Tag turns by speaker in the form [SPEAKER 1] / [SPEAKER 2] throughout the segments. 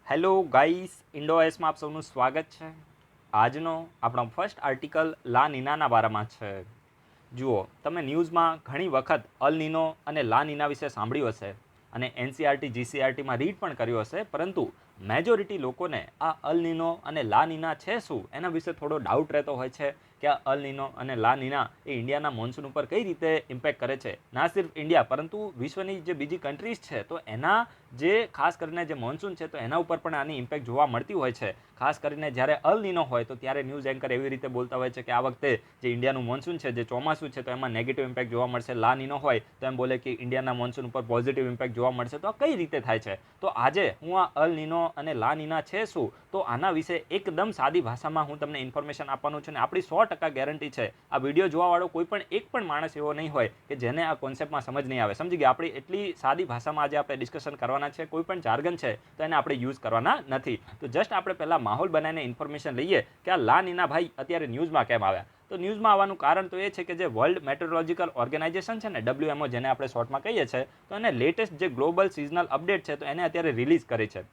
[SPEAKER 1] Hello guys, ઇન્ડોએસમાં આપ સૌનું સ્વાગત છે. આજનો આપણો ફર્સ્ટ આર્ટિકલ લા નીનાના બારામાં છે. જુઓ, તમે ન્યૂઝમાં ઘણી વખત અલ નીનો અને લા નીના વિશે સાંભળ્યું હશે અને એનસીઆરટી જીસીઆરટીમાં રીડ પણ કર્યું હશે, પરંતુ મેજોરિટી લોકોને આ અલ નીનો અને લા નીના છે શું એના વિશે થોડો ડાઉટ રહેતો હોય છે કે આ અલ નીનો અને લા નીના એ ઇન્ડિયાના મોન્સૂન ઉપર કઈ રીતે ઇમ્પેક્ટ કરે છે. ના સિર્ફ ઇન્ડિયા પરંતુ વિશ્વની જે બીજી કન્ટ્રીઝ છે તો એના જે ખાસ કરીને જે મોન્સૂન છે તો એના ઉપર પણ આની ઇમ્પેક્ટ જોવા મળતી હોય છે. ખાસ કરીને જ્યારે અલ નીનો હોય તો ત્યારે ન્યૂઝ એન્કર એવી રીતે બોલતા હોય છે કે આ વખતે જે ઇન્ડિયાનું મોન્સૂન છે, જે ચોમાસું છે, તો એમાં નેગેટિવ ઇમ્પેક્ટ જોવા મળશે. લા નીનો હોય તો એમ બોલે કે ઇન્ડિયાના મોન્સૂન ઉપર પોઝિટિવ ઇમ્પેક્ટ જોવા મળશે. તો આ કઈ રીતે થાય છે? તો આજે હું આ અલ નીનો અને લા નીના છે શું, તો આના વિશે એકદમ સાદી ભાષામાં હું તમને ઇન્ફોર્મેશન આપવાનું છું. અને આપણી 100% ગેરંટી છે આ વિડીયો જોવાવાળો કોઈ પણ એક પણ માણસ એવો નહીં હોય કે જેને આ કોન્સેપ્ટમાં સમજ નહીં આવે. સમજી ગયા? આપણી એટલી સાદી ભાષામાં આજે આપણે ડિસ્કશન કરવાના છે. કોઈ પણ જાર્ગન છે તો એને આપણે યુઝ કરવાના નથી. તો જસ્ટ આપણે પહેલાં માહોલ બનાવીને ઇન્ફોર્મેશન લઈએ કે આ લા નીના ભાઈ અત્યારે ન્યૂઝમાં કેમ આવ્યા. તો ન્યૂઝમાં આવવાનું કારણ તો એ છે કે જે વર્લ્ડ મેટ્રોલોજીકલ ઓર્ગેનાઇઝેશન છે ને, WMO જેને આપણે શોર્ટમાં કહીએ છીએ, તો એને લેટેસ્ટ જે ગ્લોબલ સિઝનલ અપડેટ છે તો એને અત્યારે રિલીઝ કરી છે.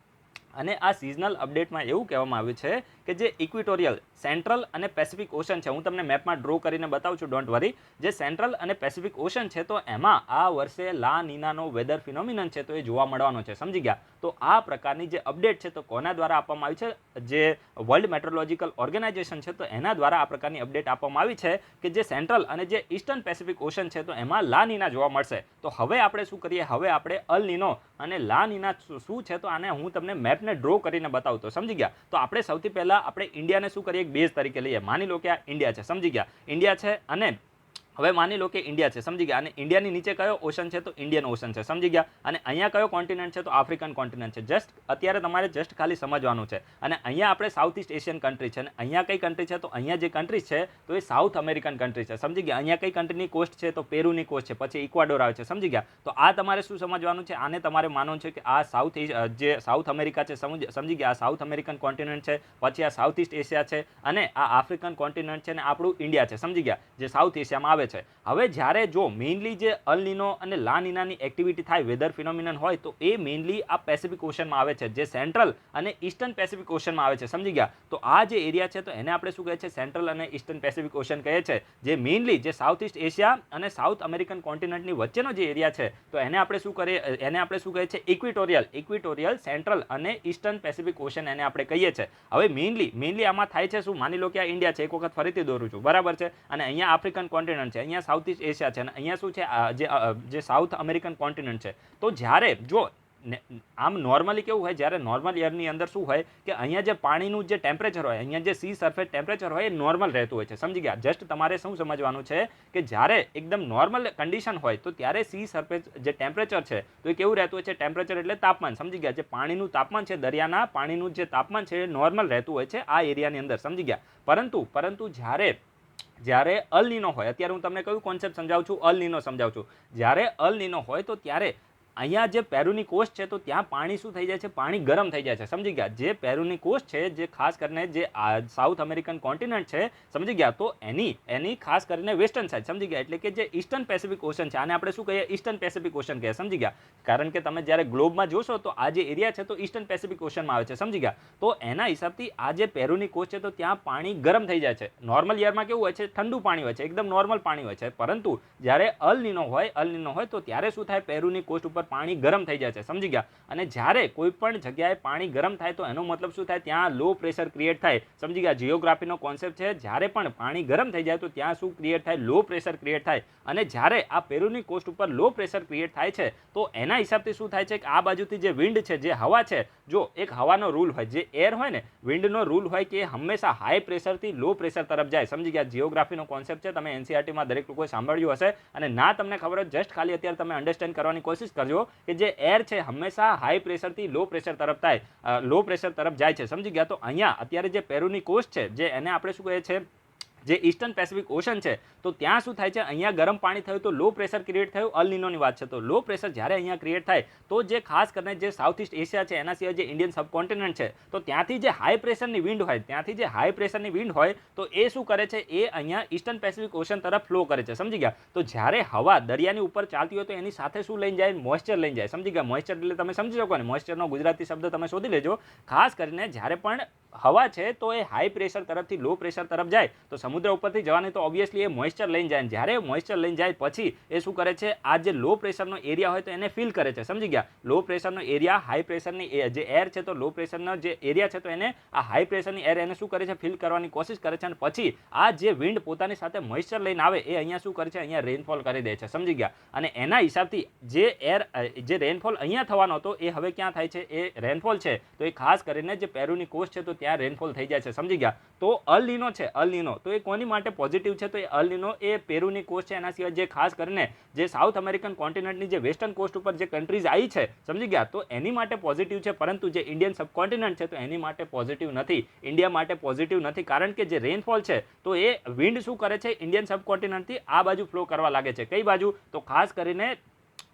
[SPEAKER 1] અને આ સિઝનલ અપડેટમાં એવું કહેવામાં આવ્યું છે કે જે ઇક્વિટોરિયલ, સેન્ટ્રલ અને પેસિફિક ઓશન છે, હું તમને મેપમાં ડ્રો કરીને બતાવું છું, ડોન્ટ વરી. જે સેન્ટ્રલ અને પેસિફિક ઓશન છે તો એમાં આ વર્ષે લા નીનાનો વેધર ફિનોમિનન છે તો એ જોવા મળવાનો છે. સમજી ગયા? તો આ પ્રકારની જે અપડેટ છે તો કોના દ્વારા આપવામાં આવી છે? જે વર્લ્ડ મેટ્રોલોજીકલ ઓર્ગેનાઇઝેશન છે તો એના દ્વારા આ પ્રકારની અપડેટ આપવામાં આવી છે કે જે સેન્ટ્રલ અને જે ઈસ્ટર્ન પેસિફિક ઓશન છે તો એમાં લા નીના જોવા મળશે. તો હવે આપણે શું કરીએ? હવે આપણે અલ નીનો અને લા નીના શું છે તો આને હું તમને મેપને ડ્રો કરીને બતાવતો. સમજી ગયા? તો આપણે સૌથી પહેલા આપણે ઇન્ડિયાને શું કરીએ? એક બેઝ તરીકે લઈએ. માની લો કે આ ઇન્ડિયા છે. સમજી ગયા? ઇન્ડિયા છે અને હવે માની લો કે ઇન્ડિયા છે. સમજી ગયા? અને ઇન્ડિયાની નીચે કયો ઓશન છે? તો ઇન્ડિયન ઓશન છે. સમજી ગયા? અને અહીંયા કયો કોન્ટિનેન્ટ છે? તો આફ્રિકન કોન્ટિનેન્ટ છે. જસ્ટ અત્યારે તમારે જસ્ટ ખાલી સમજવાનું છે. અને અહીંયા આપણે સાઉથ ઈસ્ટ એશિયન કન્ટ્રી છે. અને અહીંયા કઈ કન્ટ્રી છે? તો અહીંયા જે કન્ટ્રી છે તો એ સાઉથ અમેરિકન કન્ટ્રી છે. સમજી ગયા? અહીંયા કઈ કન્ટ્રીની કોસ્ટ છે? તો પેરુની કોસ્ટ છે. પછી ઇક્વાડોર આવે છે. સમજી ગયા? તો આ તમારે શું સમજવાનું છે? આને તમારે માનવું છે કે આ જે સાઉથ અમેરિકા છે, સમજી ગયા? આ સાઉથ અમેરિકન કોન્ટિનેન્ટ છે. પછી આ સાઉથ ઈસ્ટ એશિયા છે અને આ આફ્રિકન કોન્ટિનેન્ટ છે અને આપણું ઇન્ડિયા છે. સમજી ગયા? જે સાઉથ એશિયામાં આવે છે. હવે જ્યારે જો મેઇનલી જે અલ નીનો અને લા નીનાની એક્ટિવિટી થાય, વેધર ફિનોમિનન હોય, તો એ મેઇનલી આ પેસિફિક ઓશનમાં આવે છે, જે સેન્ટ્રલ અને ઈસ્ટર્ન પેસિફિક ઓશનમાં આવે છે. સમજી ગયા? તો આ જે એરિયા છે તો એને આપણે શું કહે છે? સેન્ટ્રલ અને ઈસ્ટર્ન પેસિફિક ઓશન કહે છે. જે મેઇનલી જે સાઉથ ઈસ્ટ એશિયા અને સાઉથ અમેરિકન કોન્ટિનેન્ટની વચ્ચેનો જે એરિયા છે તો એને આપણે શું કરીએ? એને આપણે શું કહે છે? ઇક્વિટોરિયલ, સેન્ટ્રલ અને ઈસ્ટર્ન પેસિફિક ઓશન એને આપણે કહીએ છીએ. હવે મેઇનલી આમાં થાય છે શું? માની લો કે આ ઇન્ડિયા છે, એક વખત ફરીથી દોરું છું, બરાબર છે? અને અહીંયા આફ્રિકન કોન્ટિનેન્ટ છે, અહીંયા સાઉથ ઈસ્ટ એશિયા છે અને અહીંયા શું છે? જે સાઉથ અમેરિકન કોન્ટિનેન્ટ છે. તો જ્યારે જો આમ નોર્મલી કેવું હોય, જ્યારે નોર્મલ યરની અંદર શું હોય કે અહીંયા જે પાણીનું જે ટેમ્પરેચર હોય, અહીંયા જે સી સરફેસ ટેમ્પરેચર હોય એ નોર્મલ રહેતું હોય છે. સમજી ગયા? જસ્ટ તમારે શું સમજવાનું છે કે જ્યારે એકદમ નોર્મલ કન્ડિશન હોય તો ત્યારે સી સરફેસ જે ટેમ્પરેચર છે તો એ કેવું રહેતું હોય છે? ટેમ્પરેચર એટલે તાપમાન. સમજી ગયા? જે પાણીનું તાપમાન છે, દરિયાના પાણીનું જે તાપમાન છે એ નોર્મલ રહેતું હોય છે આ એરિયાની અંદર. સમજી ગયા? પરંતુ જ્યારે અલ નીનો હોય, અત્યારે હું તમને કયું કોન્સેપ્ટ સમજાવું છું? અલ નીનો સમજાવું છું. જ્યારે અલ નીનો હોય તો ત્યારે અહીંયા જે પેરુની કોસ્ટ છે તો ત્યાં પાણી શું થઈ જાય છે? પાણી ગરમ થઈ જાય છે. સમજી ગયા? જે પેરુની કોસ્ટ છે, જે ખાસ કરીને જે સાઉથ અમેરિકન કોન્ટિનેન્ટ છે, સમજી ગયા? તો એની ખાસ કરીને વેસ્ટર્ન સાઇડ, સમજી ગયા? એટલે કે જે ઈસ્ટર્ન પેસિફિક ઓશન છે, આને આપણે શું કહીએ? ઈસ્ટર્ન પેસિફિક ઓશન કહીએ. સમજી ગયા? કારણ કે તમે જ્યારે ગ્લોબમાં જોશો તો આ જે એરિયા છે તો ઈસ્ટર્ન પેસિફિક ઓશનમાં આવે છે. સમજી ગયા? તો એના હિસાબથી આ જે પેરુની કોસ્ટ છે તો ત્યાં પાણી ગરમ થઈ જાય છે. નોર્મલ યરમાં કેવું હોય છે? ઠંડુ પાણી હોય છે, એકદમ નોર્મલ પાણી હોય છે. પરંતુ જ્યારે અલ નીનો હોય તો ત્યારે શું થાય? પેરુની કોસ્ટ ઉપર પાણી ગરમ થઈ જાય છે. સમજી ગયા? અને જ્યારે કોઈ પણ જગ્યાએ પાણી ગરમ થાય તો એનો મતલબ શું થાય? ત્યાં લો પ્રેશર ક્રિએટ થાય. સમજી ગયા? જીઓગ્રાફીનો કોન્સેપ્ટ છે, જ્યારે પણ પાણી ગરમ થઈ જાય તો ત્યાં શું ક્રિએટ થાય? લો પ્રેશર ક્રિએટ થાય. અને જ્યારે આ પેરુની કોસ્ટ ઉપર લો પ્રેશર ક્રિએટ થાય છે તો એના હિસાબથી શું થાય છે કે આ બાજુથી જે વિન્ડ છે, જે હવા છે, જો એક હવાનો રૂલ હોય, જે એર હોય ને, વિન્ડનો રૂલ હોય કે હંમેશા હાઈ પ્રેશરથી લો પ્રેશર તરફ જાય. સમજી ગયા? જીઓગ્રાફીનો કોન્સેપ્ટ છે, તમે એનસીઆરટીમાં દરેક લોકોએ સાંભળ્યું હશે. અને ના તમને ખબર હોય, જસ્ટ ખાલી અત્યારે તમે અન્ડરસ્ટેન્ડ કરવાની કોશિશ કરજો કે જે એર છે હંમેશા હાઈ પ્રેશરથી લો પ્રેશર તરફ જાય છે. સમજી ગયા? તો અહીંયા અત્યારે જે પેરુની કોસ્ટ છે, જે એને આપણે શું કહે છે? જે ઈસ્ટર્ન પેસિફિક ઓશન છે તો ત્યાં શું થાય છે, અહીંયા ગરમ પાણી થયું તો લો પ્રેશર ક્રિએટ થયું, અલ નિનોની વાત છે. તો લો પ્રેશર જ્યારે અહીંયા ક્રિએટ થાય તો જે ખાસ કરીને જે સાઉથ ઇસ્ટ એશિયા છે એના સિવાય જે ઇન્ડિયન સબકોન્ટિનેન્ટ છે તો ત્યાંથી જે હાઈ પ્રેશરની વિન્ડ હોય તો એ શું કરે છે, એ અહીંયા ઈસ્ટર્ન પેસિફિક ઓશન તરફ ફ્લો કરે છે. સમજી ગયા? તો જ્યારે હવા દરિયાની ઉપર ચાલતી હોય તો એની સાથે શું લઈને જાય, મોઇસ્ચર લઈને જાય. સમજી ગયા? મોઇસ્ચર એટલે તમે સમજી શકો ને, મોઇસ્ચરનો ગુજરાતી શબ્દ તમે શોધી લેજો. ખાસ કરીને જ્યારે પણ હવા છે તો એ હાઈ પ્રેશર તરફથી લો પ્રેશર તરફ જાય તો સમુદ્ર ઉપરથી જવાની તો ઓબ્વિયસલી એ મોઇસ્ચર લઈને જાય. જ્યારે મોઇસ્ચર લઈને જાય પછી એ શું કરે છે, આ જે લો પ્રેશરનો એરિયા હોય તો એને ફિલ કરે છે. સમજી ગયા? લો પ્રેશરનો એરિયા હાઈ પ્રેશરની જે એર છે તો લો પ્રેશરનો જે એરિયા છે તો એને આ હાઈ પ્રેશરની એર એને શું કરે છે, ફિલ કરવાની કોશિશ કરે છે. અને પછી આ જે વિન્ડ પોતાની સાથે મોઇસ્ચર લઈને આવે એ અહીંયા શું કરે છે, અહીંયા રેનફોલ કરી દે છે. સમજી ગયા? અને એના હિસાબથી જે રેનફોલ અહીંયા થવાનો હતો એ હવે ક્યાં થાય છે, એ રેનફોલ છે તો એ ખાસ કરીને જે પેરુની કોસ્ટ છે તો ત્યાં રેનફોલ થઈ જાય છે. સમજી ગયા? તો અલ નિનો છે, અલ નિનો તો એ કોની માટે પોઝિટિવ છે, તો એ અલ નિનો એ પેરુની કોસ્ટ છે, એના સિવાય જે ખાસ કરીને જે સાઉથ અમેરિકન કોન્ટિનેન્ટની જે વેસ્ટર્ન કોસ્ટ ઉપર જે કન્ટ્રીઝ આવી છે, સમજી ગયા, તો એની માટે પોઝિટિવ છે. પરંતુ જે ઇન્ડિયન સબકોન્ટિનેન્ટ છે તો એની માટે પોઝિટિવ નથી, ઇન્ડિયા માટે પોઝિટિવ નથી. કારણ કે જે રેનફોલ છે તો એ વિન્ડ શું કરે છે, ઇન્ડિયન સબકોન્ટિનેન્ટથી આ બાજુ ફ્લો કરવા લાગે છે. કઈ બાજુ? તો ખાસ કરીને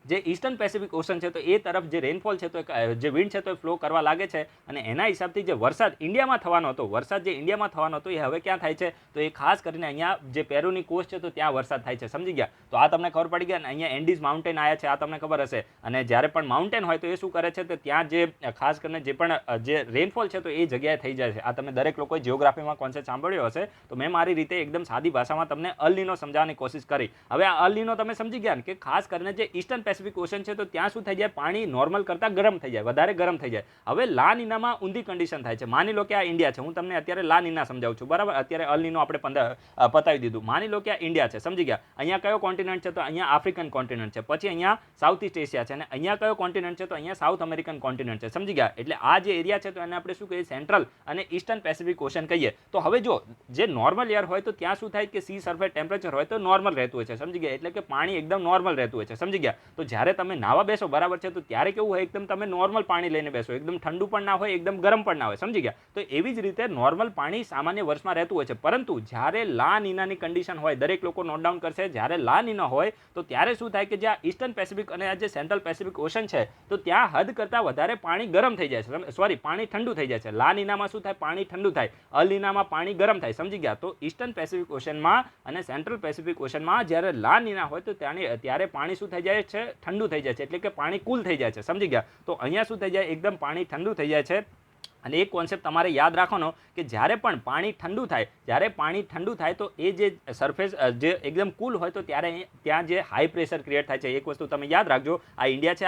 [SPEAKER 1] જે ઈસ્ટર્ન પેસિફિક ઓશન છે તો એ તરફ જે રેનફોલ છે તો જે વિન્ડ છે તો એ ફ્લો કરવા લાગે છે. અને એના હિસાબથી જે વરસાદ ઇન્ડિયામાં થવાનો હતો, એ હવે ક્યાં થાય છે, તો એ ખાસ કરીને અહીંયા જે પેરુની કોસ્ટ છે તો ત્યાં વરસાદ થાય છે. સમજી ગયા? તો આ તમને ખબર પડી ગઈ. અને અહીંયા એન્ડીઝ માઉન્ટેન આવ્યા છે, આ તમને ખબર હશે. અને જ્યારે પણ માઉન્ટેન હોય તો એ શું કરે છે, તો ત્યાં જે ખાસ કરીને જે પણ જે રેનફોલ છે તો એ જગ્યાએ થઈ જાય છે. આ તમે દરેક લોકોએ જિયોગ્રાફીમાં કોન્સેપ્ટ સાંભળ્યો હશે. તો મેં મારી રીતે એકદમ સાદી ભાષામાં તમને અલ નિનો સમજાવવાની કોશિશ કરી. હવે આ અલ નિનો તમે સમજી ગયા કે ખાસ કરીને જે ઈસ્ટર્ન પેસિફિક ઓશન છે તો ત્યાં શું થઈ જાય, પાણી નોર્મલ કરતાં ગરમ થઈ જાય, વધારે ગરમ થઈ જાય. હવે લા નિનામાં ઊંધી કન્ડિશન થાય છે. માની લો કે આ ઇન્ડિયા છે, હું તમને અત્યારે લા નિના સમજાવું છું, બરાબર? અત્યારે અલ નિનો આપણે પતાવી દીધું. માની લો કે આ ઇન્ડિયા છે, સમજી ગયા? અહીંયા કયો કોન્ટિનેન્ટ છે, તો અહીંયા આફ્રિકન કોન્ટિનેન્ટ છે. પછી અહીંયા સાઉથ ઇસ્ટ એશિયા છે. અને અહીંયા કયો કોન્ટિનેન્ટ છે, તો અહીંયા સાઉથ અમેરિકન કોન્ટિનેન્ટ છે. સમજી ગયા? એટલે આ જે એરિયા છે તો એને આપણે શું કહીએ, સેન્ટ્રલ અને ઈસ્ટર્ન પેસિફિક ઓશન કહીએ. તો હવે જો જે નોર્મલ એર હોય તો ત્યાં શું થાય કે સી સરફેસ ટેમ્પરેચર હોય તો નોર્મલ રહેતું હોય છે. સમજી ગયા? એટલે કે પાણી એકદમ નોર્મલ રહેતું હોય છે. સમજી ગયા? તો જ્યારે તમે નાવા બેસો, બરાબર છે, તો ત્યારે કેવું હોય, એકદમ તમે નોર્મલ પાણી લઈને બેસો, એકદમ ઠંડુ પણ ના હોય, એકદમ ગરમ પણ ના હોય. સમજી ગયા? તો એવી જ રીતે નોર્મલ પાણી સામાન્ય વર્ષમાં રહેતું હોય છે. પરંતુ જ્યારે લા નિનાની કન્ડિશન હોય, દરેક લોકો નોટ ડાઉન કરશે, જ્યારે લા નિના હોય તો ત્યારે શું થાય કે જે આ ઈસ્ટર્ન પેસિફિક અને આ જે સેન્ટ્રલ પેસિફિક ઓશન છે તો ત્યાં હદ કરતાં વધારે પાણી ગરમ થઈ જાય છે, સોરી પાણી ઠંડુ થઈ જાય છે. લા નિનામાં શું થાય, પાણી ઠંડુ થાય, અલ નિનામાં પાણી ગરમ થાય. સમજી ગયા? તો ઈસ્ટર્ન પેસિફિક ઓશનમાં અને સેન્ટ્રલ પેસિફિક ઓશનમાં જ્યારે લા નિના હોય તો ત્યારે પાણી શું થઈ જાય છે, ઠંડુ થઈ જાય છે. એટલે કે પાણી કુલ થઈ જાય છે. સમજી ગયા? તો અહીંયા શું થઈ જાય, એકદમ પાણી ઠંડુ થઈ જાય છે. અને એક કોન્સેપ્ટ તમારે યાદ રાખવાનો કે જ્યારે પણ પાણી ઠંડુ થાય તો એ જે સરફેસ જે એકદમ કુલ હોય તો ત્યારે ત્યાં જે હાઈ પ્રેશર ક્રિએટ થાય છે. એક વસ્તુ તમે યાદ રાખજો, આ ઇન્ડિયા છે,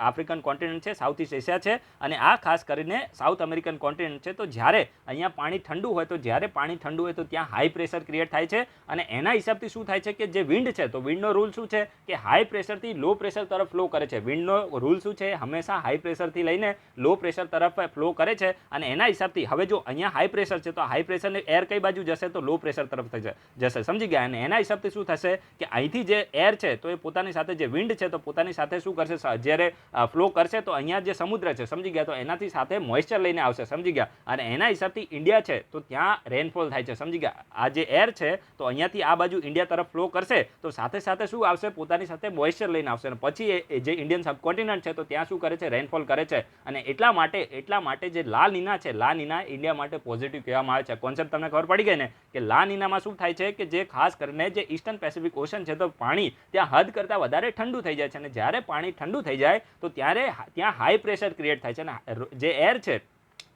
[SPEAKER 1] આફ્રિકન કોન્ટિનેન્ટ છે, સાઉથ ઇસ્ટ એશિયા છે, અને આ ખાસ કરીને સાઉથ અમેરિકન કોન્ટિનેન્ટ છે. તો જ્યારે અહીંયા પાણી ઠંડુ હોય તો ત્યાં હાઈ પ્રેશર ક્રિએટ થાય છે. અને એના હિસાબથી શું થાય છે કે જે વિન્ડ છે તો વિન્ડનો રૂલ શું છે કે હાઈ પ્રેશરથી લો પ્રેશર તરફ ફ્લો કરે છે. વિન્ડનો રૂલ શું છે, હંમેશા હાઈ પ્રેશરથી લઈને લો પ્રેશર તરફ ફ્લો કરે છે. અને એના હિસાબથી હવે જો અહીંયા હાઈ પ્રેશર છે તો હાઈ પ્રેશરની એર કઈ બાજુ જશે, તો લો પ્રેશર તરફ જશે. સમજી ગયા? અને એના હિસાબથી શું થશે કે અહીંથી જે એર છે તો એ પોતાની સાથે જે વિન્ડ છે તો પોતાની સાથે શું કરશે, જ્યારે ફ્લો કરશે તો અહીંયા જે સમુદ્ર છે, સમજી ગયા, તો એનાથી સાથે મોઇસ્ચર લઈને આવશે. સમજી ગયા? અને એના હિસાબથી ઇન્ડિયા છે તો ત્યાં રેનફોલ થાય છે. સમજી ગયા? આ જે એર છે તો અહીંયાથી આ બાજુ ઇન્ડિયા તરફ ફ્લો કરશે તો સાથે સાથે શું આવશે, પોતાની સાથે મોઇસ્ચર લઈને આવશે. અને પછી એ જે ઇન્ડિયન સબકોન્ટિનેન્ટ છે તો ત્યાં શું કરે છે, રેનફોલ કરે છે. અને એટલા માટે જે લા નિના છે, લા નિના ઇન્ડિયા માટે પોઝિટિવ કહેવામાં આવે છે. કોન્સેપ્ટ તમને ખબર પડી ગઈ ને કે લા નિનામાં શું થાય છે કે જે ખાસ કરીને જે ઈસ્ટર્ન પેસિફિક ઓશન છે તો પાણી ત્યાં હદ કરતાં વધારે ઠંડુ થઈ જાય છે. અને જ્યારે પાણી ઠંડુ થઈ જાય તો ત્યારે ત્યાં હાઈ પ્રેશર ક્રિએટ થાય છે. અને જે એર છે,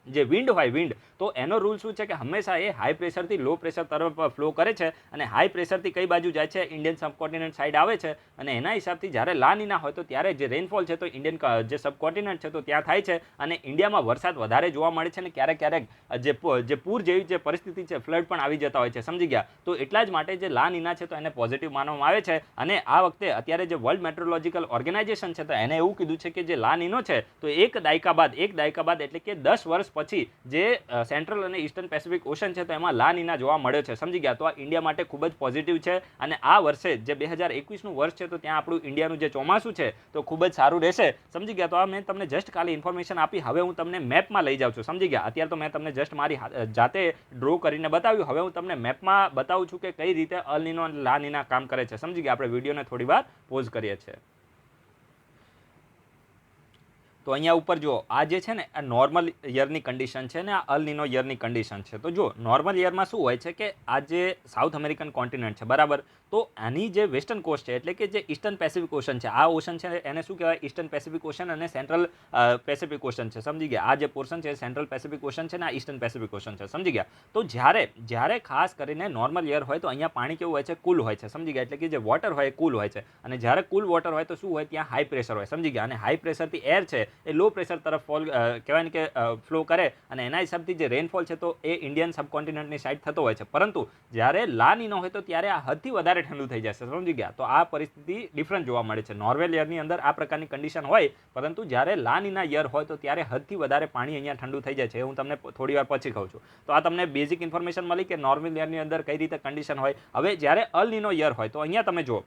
[SPEAKER 1] જે વિન્ડ હોય, વિન્ડ તો એનો રૂલ શું છે કે હંમેશા એ હાઈ પ્રેશરથી લો પ્રેશર તરફ ફ્લો કરે છે. અને હાઈ પ્રેશરથી કઈ બાજુ જાય છે, ઇન્ડિયન સબકોન્ટિનેન્ટ સાઈડ આવે છે. અને એના હિસાબથી જ્યારે લા નિના હોય તો ત્યારે જે રેનફોલ છે તો ઇન્ડિયન જે સબકોન્ટિનેન્ટ છે તો ત્યાં થાય છે. અને ઇન્ડિયામાં વરસાદ વધારે જોવા મળે છે. અને ક્યારેક જે પૂર જેવી જે પરિસ્થિતિ છે, ફ્લડ પણ આવી જતા હોય છે. સમજી ગયા? તો એટલા જ માટે જે લા નિના છે તો એને પોઝિટિવ માનવામાં આવે છે. અને આ વખતે અત્યારે જે વર્લ્ડ મેટ્રોલોજીકલ ઓર્ગેનાઇઝેશન છે તો એને એવું કીધું છે કે જે લા નિનો છે તો એક દાયકા બાદ એટલે કે 10 વર્ષ પછી જે સેન્ટ્રલ અને ઈસ્ટર્ન પેસિફિક ઓશન છે તો એમાં લા નીના જોવા મળ્યો છે, સમજી ગયા. તો આ ઇન્ડિયા માટે ખૂબ જ પોઝિટિવ છે અને આ વર્ષે જે 2021નું વર્ષ છે તો ત્યાં આપણું ઇન્ડિયાનું જે ચોમાસું છે તો ખૂબ જ સારું રહેશે, સમજી ગયા. તો આ મેં તમને જસ્ટ ખાલી ઇન્ફોર્મેશન આપી. હવે હું તમને મેપમાં લઈ જાઉં છું, સમજી ગયા. અત્યારે તો મેં તમને જસ્ટ મારી જાતે ડ્રો કરીને બતાવ્યું. હવે હું તમને મેપમાં બતાવું છું કે કઈ રીતે અલ નીનો અને લા નીના કામ કરે છે, સમજી ગયા. આપણે વિડીયોને થોડી વાર પોઝ કરીએ છીએ. તો અહીંયા ઉપર જો આ જે છે ને આ નોર્મલ યરની કન્ડિશન છે ને આ અલ નીનો યરની કન્ડિશન છે. તો જો નોર્મલ યરમાં શું હોય છે કે આ જે સાઉથ અમેરિકન કોન્ટિનેન્ટ છે, બરાબર, તો આની જે વેસ્ટર્ન કોસ્ટ છે એટલે કે જે ઈસ્ટર્ન પેસિફિક ઓશન છે, આ ઓશન છે એને શું કહેવાય, ઈસ્ટર્ન પેસિફિક ઓશન અને સેન્ટ્રલ પેસિફિક ઓશન છે, સમજી ગયા. આ જે પોર્શન છે સેન્ટ્રલ પેસિફિક ઓશન છે ને આ ઈસ્ટર્ન પેસિફિક ઓશન છે, સમજી ગયા. તો જ્યારે ખાસ કરીને નોર્મલ યર હોય તો અહીંયા પાણી કેવું હોય છે, કુલ હોય છે, સમજી ગયા. એટલે કે જે વોટર હોય એ કુલ હોય છે અને જ્યારે કુલ વોટર હોય તો શું હોય, ત્યાં હાઈ પ્રેશર હોય, સમજી ગયા. અને હાઈ પ્રેશરથી એર છે એ લો પ્રેશર તરફ કહેવાય ને કે ફ્લો કરે અને એના હિસાબથી જે રેનફોલ છે તો એ ઇન્ડિયન સબકોન્ટિનેન્ટની સાઈડ થતો હોય છે. પરંતુ જ્યારે લા નીનો હોય તો ત્યારે આ હદથી વધારે ઠંડુ થઈ જશે, સમજી ગયા. તો આ પરિસ્થિતિ ડિફરન્ટ જોવા મળે છે. નોર્વેલ યરની અંદર આ પ્રકારની કન્ડિશન હોય, પરંતુ જ્યારે લા નીના યર હોય તો ત્યારે હદથી વધારે પાણી અહીંયા ઠંડુ થઈ જાય છે. હું તમને થોડી વાર પછી કહું છું. તો આ તમને બેઝિક ઇન્ફોર્મેશન મળી કે નોર્વેલ યરની અંદર કઈ રીતે કન્ડિશન હોય. હવે જ્યારે અલ નીનો યર હોય તો અહીંયા તમે જો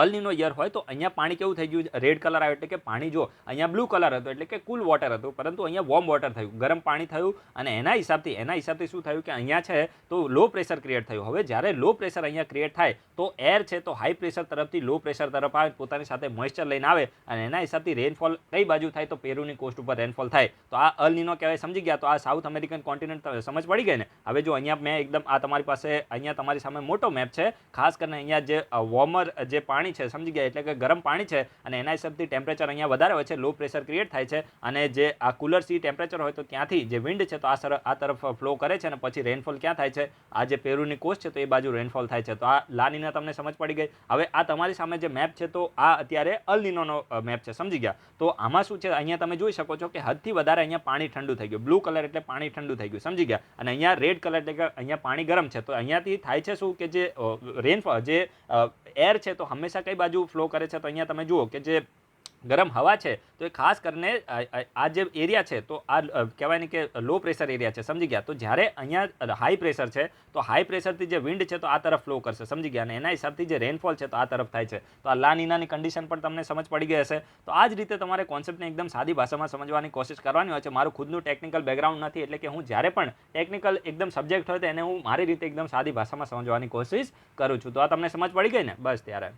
[SPEAKER 1] અલ નીનો યર હોય તો અહીંયા પાણી કેવું થઈ ગયું, રેડ કલર આવ્યો, એટલે કે પાણી જો અહીંયા બ્લુ કલર હતો એટલે કે કુલ વોટર હતું, પરંતુ અહીંયા વોર્મ વોટર થયું, ગરમ પાણી થયું અને એના હિસાબથી શું થયું કે અહીંયા છે તો લો પ્રેશર ક્રિએટ થયું. હવે જ્યારે લો પ્રેશર અહીંયા ક્રિએટ થાય તો એર છે તો હાઈ પ્રેશર તરફથી લો પ્રેશર તરફ આવે, પોતાની સાથે મોઇસ્ચર લઈને આવે અને એના હિસાબથી રેનફોલ કઈ બાજુ થાય તો પેરુની કોસ્ટ ઉપર રેનફોલ થાય. તો આ અલ નીનો કહેવાય, સમજી ગયા. તો આ સાઉથ અમેરિકન કોન્ટિનેન્ટ સમજ પડી ગઈ ને. હવે જો અહીંયા મેં એકદમ આ તમારી પાસે અહીંયા તમારી સામે મોટો મેપ છે, ખાસ કરીને અહીંયા જે વોર્મર જે પાણી છે, સમજી ગયા, એટલે કે ગરમ પાણી છે અને એના હિસાબથી ટેમ્પરેચર અહીંયા વધારે હોય છે, લો પ્રેશર ક્રિએટ થાય છે અને જે આ કુલર સી ટેમ્પરેચર હોય તો ત્યાંથી જે વિન્ડ છે તો આ તરફ ફ્લો કરે છે અને પછી રેનફોલ ક્યાં થાય છે, આ જે પેરુની કોસ્ટ છે તો એ બાજુ રેનફોલ થાય છે. તો આ લા નીના તમને સમજ પડી ગઈ. હવે આ તમારી સામે જે મેપ છે તો આ અત્યારે અલ નીનોનો મેપ છે, સમજી ગયા. તો આમાં શું છે, અહીંયા તમે જોઈ શકો છો કે હદથી વધારે અહીંયા પાણી ઠંડુ થઈ ગયું, બ્લુ કલર એટલે પાણી ઠંડુ થઈ ગયું, સમજી ગયા. અને અહીંયા રેડ કલર એટલે કે અહીંયા પાણી ગરમ છે. તો અહીંયાથી થાય છે શું કે જે રેનફોલ જે એર છે તો હંમેશા કઈ બાજુ ફ્લો કરે છે, તો અહીંયા તમે જુઓ કે જે ગરમ હવા છે તો એ ખાસ કરીને આ જે એરિયા છે તો આ કહેવાય ને કે લો પ્રેશર એરિયા છે, સમજી ગયા. તો જ્યારે અહીંયા હાઈ પ્રેશર છે તો હાઈ પ્રેશરથી જે વિન્ડ છે તો આ તરફ ફ્લો કરશે, સમજી ગયા. અને એના હિસાબથી જે રેનફોલ છે તો આ તરફ થાય છે. તો આ લા નીનાની કન્ડિશન પણ તમને સમજ પડી ગઈ હશે. તો આ જ રીતે તમારે કોન્સેપ્ટને એકદમ સાદી ભાષામાં સમજવાની કોશિશ કરવાની હોય છે. મારું ખુદનું ટેકનિકલ બેકગ્રાઉન્ડ નથી એટલે કે હું જ્યારે પણ ટેકનિકલ એકદમ સબ્જેક્ટ હોય તો એને હું મારી રીતે એકદમ સાદી ભાષામાં સમજવાની કોશિશ કરું છું. તો આ તમને સમજ પડી ગઈ ને, બસ ત્યારે.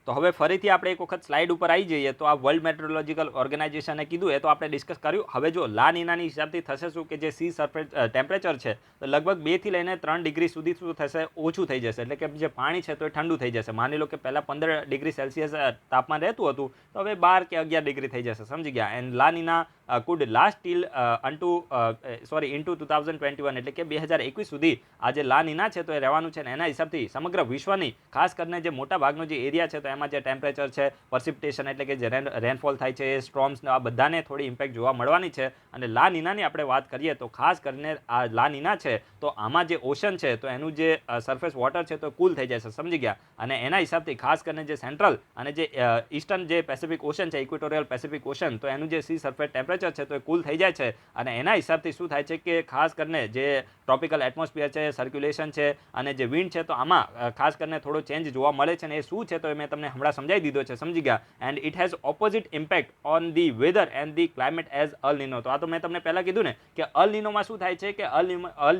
[SPEAKER 1] તો હવે ફરીથી આપણે એક વખત સ્લાઇડ ઉપર આવી જઈએ. તો આ વર્લ્ડ મેટ્રોલોજીકલ ઓર્ગેનાઇઝેશને કીધું એ તો આપણે ડિસ્કસ કર્યું. હવે જો લા નીનાની હિસાબથી થશે શું કે જે સી સરફેસ ટેમ્પરેચર છે તો લગભગ 2 થી લઈને 3 ડિગ્રી સુધી શું થશે, ઓછું થઈ જશે. એટલે કે જે પાણી છે તો એ ઠંડુ થઈ જશે. માની લો કે પહેલાં 15 ડિગ્રી સેલ્સિયસ તાપમાન રહેતું હતું તો હવે 12 કે 11 ડિગ્રી થઈ જશે, સમજી ગયા. એન્ડ લા Nina could last till into 2021 એટલે કે 2021 સુધી આ જે લા નીના છે તો એ રહેવાનું છે. ને એના હિસાબથી સમગ્ર વિશ્વની ખાસ કરીને જે મોટા ભાગનો જે એરિયા છે તો એમાં જે ટેમ્પરેચર છે, પ્રેસિપિટેશન એટલે કે જે રેનફોલ થાય છે, સ્ટ્રોમ્સ આ બધાને થોડી ઇમ્પેક્ટ જોવા મળવાની છે. અને લા નીનાની આપણે વાત કરીએ તો ખાસ કરીને આ લા નીના છે તો આમાં જે ઓશન છે તો એનું જે સરફેસ વોટર છે તો કુલ થઈ જાય છે, સમજી ગયા. અને એના હિસાબથી ખાસ કરીને જે સેન્ટ્રલ અને જે ઈસ્ટર્ન જે પેસિફિક ઓશન છે, ઇક્વેટોરિયલ પેસિફિક ઓશન, તો એનું જે સી સરફેસ ટેમ્પરેચર છે તો એ કુલ થઈ જાય છે. અને એના હિસાબથી શું થાય છે કે ખાસ કરીને જે ટ્રોપિકલ એટમોસ્ફિયર છે, સર્ક્યુલેશન છે અને જે વિન્ડ છે તો આમાં ખાસ કરીને થોડો ચેન્જ જોવા મળે છે. ને એ શું છે તો એ મેં તમને હમણાં સમજાવી દીધો છે, સમજી ગયા. And it has opposite impact on the weather and the climate as El Nino. તો આ તો મેં તમને પહેલાં કીધું ને કે અલ નીનોમાં શું થાય છે કે અલ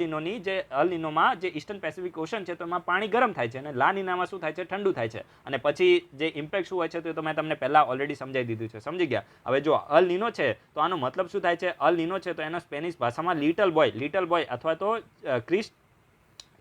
[SPEAKER 1] નીનોમાં જે ઈસ્ટર્ન પેસિફિક ઓશન છે તો એમાં પાણી ગરમ થાય છે અને લા નીનામાં શું થાય છે, ઠંડુ થાય છે. અને પછી જે ઇમ્પેક્ટ શું હોય છે તો મેં તમને પહેલાં ઓલરેડી સમજાવી દીધું છે, સમજી ગયા. હવે જો અલ નીનો છે તો આનો મતલબ શું થાય છે, અલ નીનો છે તો એનો સ્પેનિશ ભાષામાં લિટલ બોય અથવા તો ક્રિસ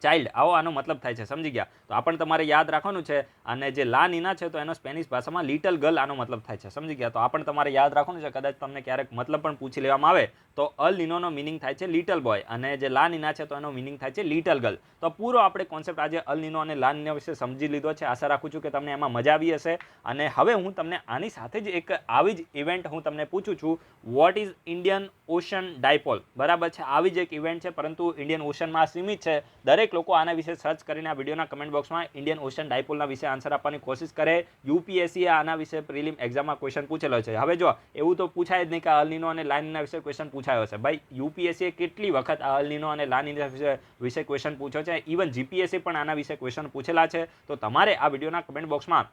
[SPEAKER 1] ચાઇલ્ડ આવો આનો મતલબ થાય છે, સમજી ગયા. તો આ પણ તમારે યાદ રાખવાનું છે. અને જે લા નીના છે તો એનો સ્પેનિશ ભાષામાં લિટલ ગર્લ આનો મતલબ થાય છે, સમજી ગયા. તો આ પણ તમારે યાદ રાખવાનું છે. કદાચ તમને ક્યારેક મતલબ પણ પૂછી લેવામાં આવે તો અલ નીનોનો મિનિંગ થાય છે લિટલ બોય અને જે લા નીના છે તો એનો મિનિંગ થાય છે લિટલ ગર્લ. તો પૂરો આપણે કોન્સેપ્ટ આજે અલ નીનો અને લા નીના વિશે સમજી લીધો છે. આશા રાખું છું કે તમને એમાં મજા આવી હશે. અને હવે હું તમને આની સાથે જ એક આવી જ ઇવેન્ટ હું તમને પૂછું છું, what is Indian ocean dipole, બરાબર છે. આવી જ એક ઇવેન્ટ છે પરંતુ ઇન્ડિયન ઓશનમાં સીમિત છે. દરેક દરેક લોકો આના વિશે સર્ચ કરીને આ વિડીયોના કમેન્ટ બોક્સમાં ઇન્ડિયન ઓશન ડાયપોલના વિશે આન્સર આપવાની કોશિશ કરે. યુપીએસસી આના વિશે પ્રિલિમ એક્ઝામમાં ક્વેશ્ચન પૂછેલો છે. હવે જો એવું તો પૂછાય જ નહીં કે અલ નીનો અને લા નીના વિશે ક્વેશ્ચન પૂછાયો છે. ભાઈ યુપીએસસીએ કેટલી વખત અલ નીનો અને લા નીના વિશે ક્વેશ્ચન પૂછ્યો છે. ઇવન જીપીએસસી પણ આના વિશે ક્વેશ્ચન પૂછેલા છે. તો તમારે આ વિડીયોના કમેન્ટ બોક્સમાં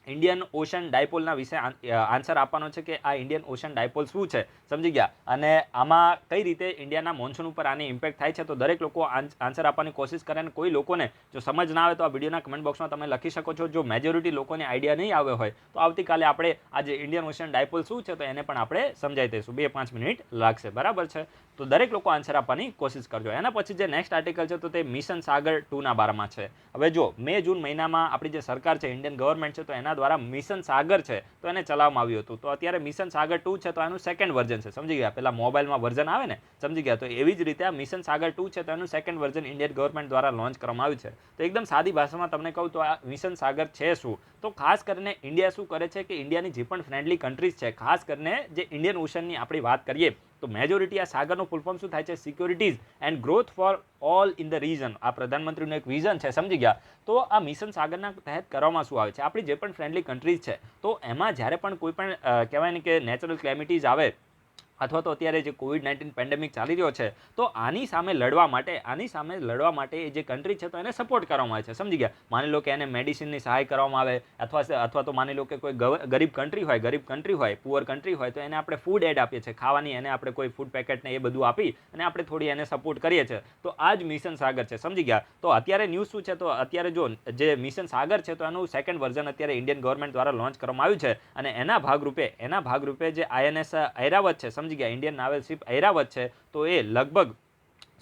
[SPEAKER 1] ઇન્ડિયન ઓશન ડાયપોલના વિશે આન્સર આપવાનો છે કે આ ઇન્ડિયન ઓશન ડાયપોલ શું છે, સમજી ગયા, અને આમાં કઈ રીતે ઇન્ડિયાના મોન્સૂન ઉપર આની ઇમ્પેક્ટ થાય છે. તો દરેક લોકો આન્સર આપવાની કોશિશ કરે, અને કોઈ લોકોને જો સમજ ના આવે તો આ વિડીયોના કમેન્ટ બોક્સમાં તમે લખી શકો છો. જો મેજોરિટી લોકોને આઈડિયા નહીં આવ્યો હોય તો આવતીકાલે આપણે આજે ઇન્ડિયન ઓશન ડાયપોલ શું છે તો એને પણ આપણે સમજાવી દઈશું. 2-5 મિનિટ લાગશે, બરાબર છે. તો દરેક લોકો આન્સર આપવાની કોશિશ કરજો. એના પછી જે નેક્સ્ટ આર્ટિકલ છે તો તે મિશન સાગર 2ના બારામાં છે. હવે જો મે-જૂન મહિનામાં આપણી જે સરકાર છે, ઇન્ડિયન ગવર્મેન્ટ છે, તો એના દ્વારા મિશન સાગર છે તો એને ચલાવવામાં આવ્યું હતું. તો અત્યારે મિશન સાગર 2 છે તો એનું સેકન્ડ વર્ઝન છે, સમજી ગયા. પેલા મોબાઈલમાં વર્ઝન આવે ને, સમજી ગયા. તો એવી જ રીતે આ મિશન સાગર 2 છે તો એનું સેકન્ડ વર્ઝન ઇન્ડિયન ગવર્મેન્ટ દ્વારા લોન્ચ કરવામાં આવ્યું છે. તો એકદમ સાદી ભાષામાં તમને કહું તો આ મિશન સાગર છે શું, તો ખાસ કરીને ઇન્ડિયા શું કરે છે કે ઇન્ડિયાની જે પણ ફ્રેન્ડલી કન્ટ્રીઝ છે, ખાસ કરીને જે ઇન્ડિયન ઓશનની આપણી વાત કરીએ તો મેજોરિટી આ સાગરનું ફૂલ ફોર્મ શું થાય છે, securities and growth for all in the region. આ પ્રધાનમંત્રીનું એક વિઝન છે, સમજી ગયા. તો આ મિશન સાગરના તહેત કરવામાં શું આવે છે, આપણી જે પણ ફ્રેન્ડલી કન્ટ્રીઝ છે તો એમાં જ્યારે પણ કોઈ પણ કહેવાય ને કે નેચરલ ક્લેમિટીઝ આવે અથવા તો અત્યારે જે કોવિડ-19 પેન્ડેમિક ચાલી રહ્યો છે તો આની સામે લડવા માટે એ જે કન્ટ્રી છે તો એને સપોર્ટ કરવામાં આવે છે, સમજી ગયા. માની લો કે એને મેડિસિનની સહાય કરવામાં આવે, અથવા તો માની લો કે કોઈ ગરીબ કન્ટ્રી હોય, પુઅર કન્ટ્રી હોય, તો એને આપણે ફૂડ એડ આપીએ છીએ, ખાવાની એને આપણે કોઈ ફૂડ પેકેટ ને એ બધું આપી અને આપણે થોડી એને સપોર્ટ કરીએ છીએ. તો આ જ મિશન સાગર છે, સમજી ગયા. તો અત્યારે ન્યૂઝ શું છે, તો અત્યારે જો જે મિશન સાગર છે તો એનું સેકન્ડ વર્ઝન અત્યારે ઇન્ડિયન ગવર્મેન્ટ દ્વારા લોન્ચ કરવામાં આવ્યું છે, અને એના ભાગરૂપે જે આઈએનએસ ઐરાવત છે, સમજી ગયા, ઇન્ડિયન નાવલ શિપ ઐરાવત છે, તો એ લગભગ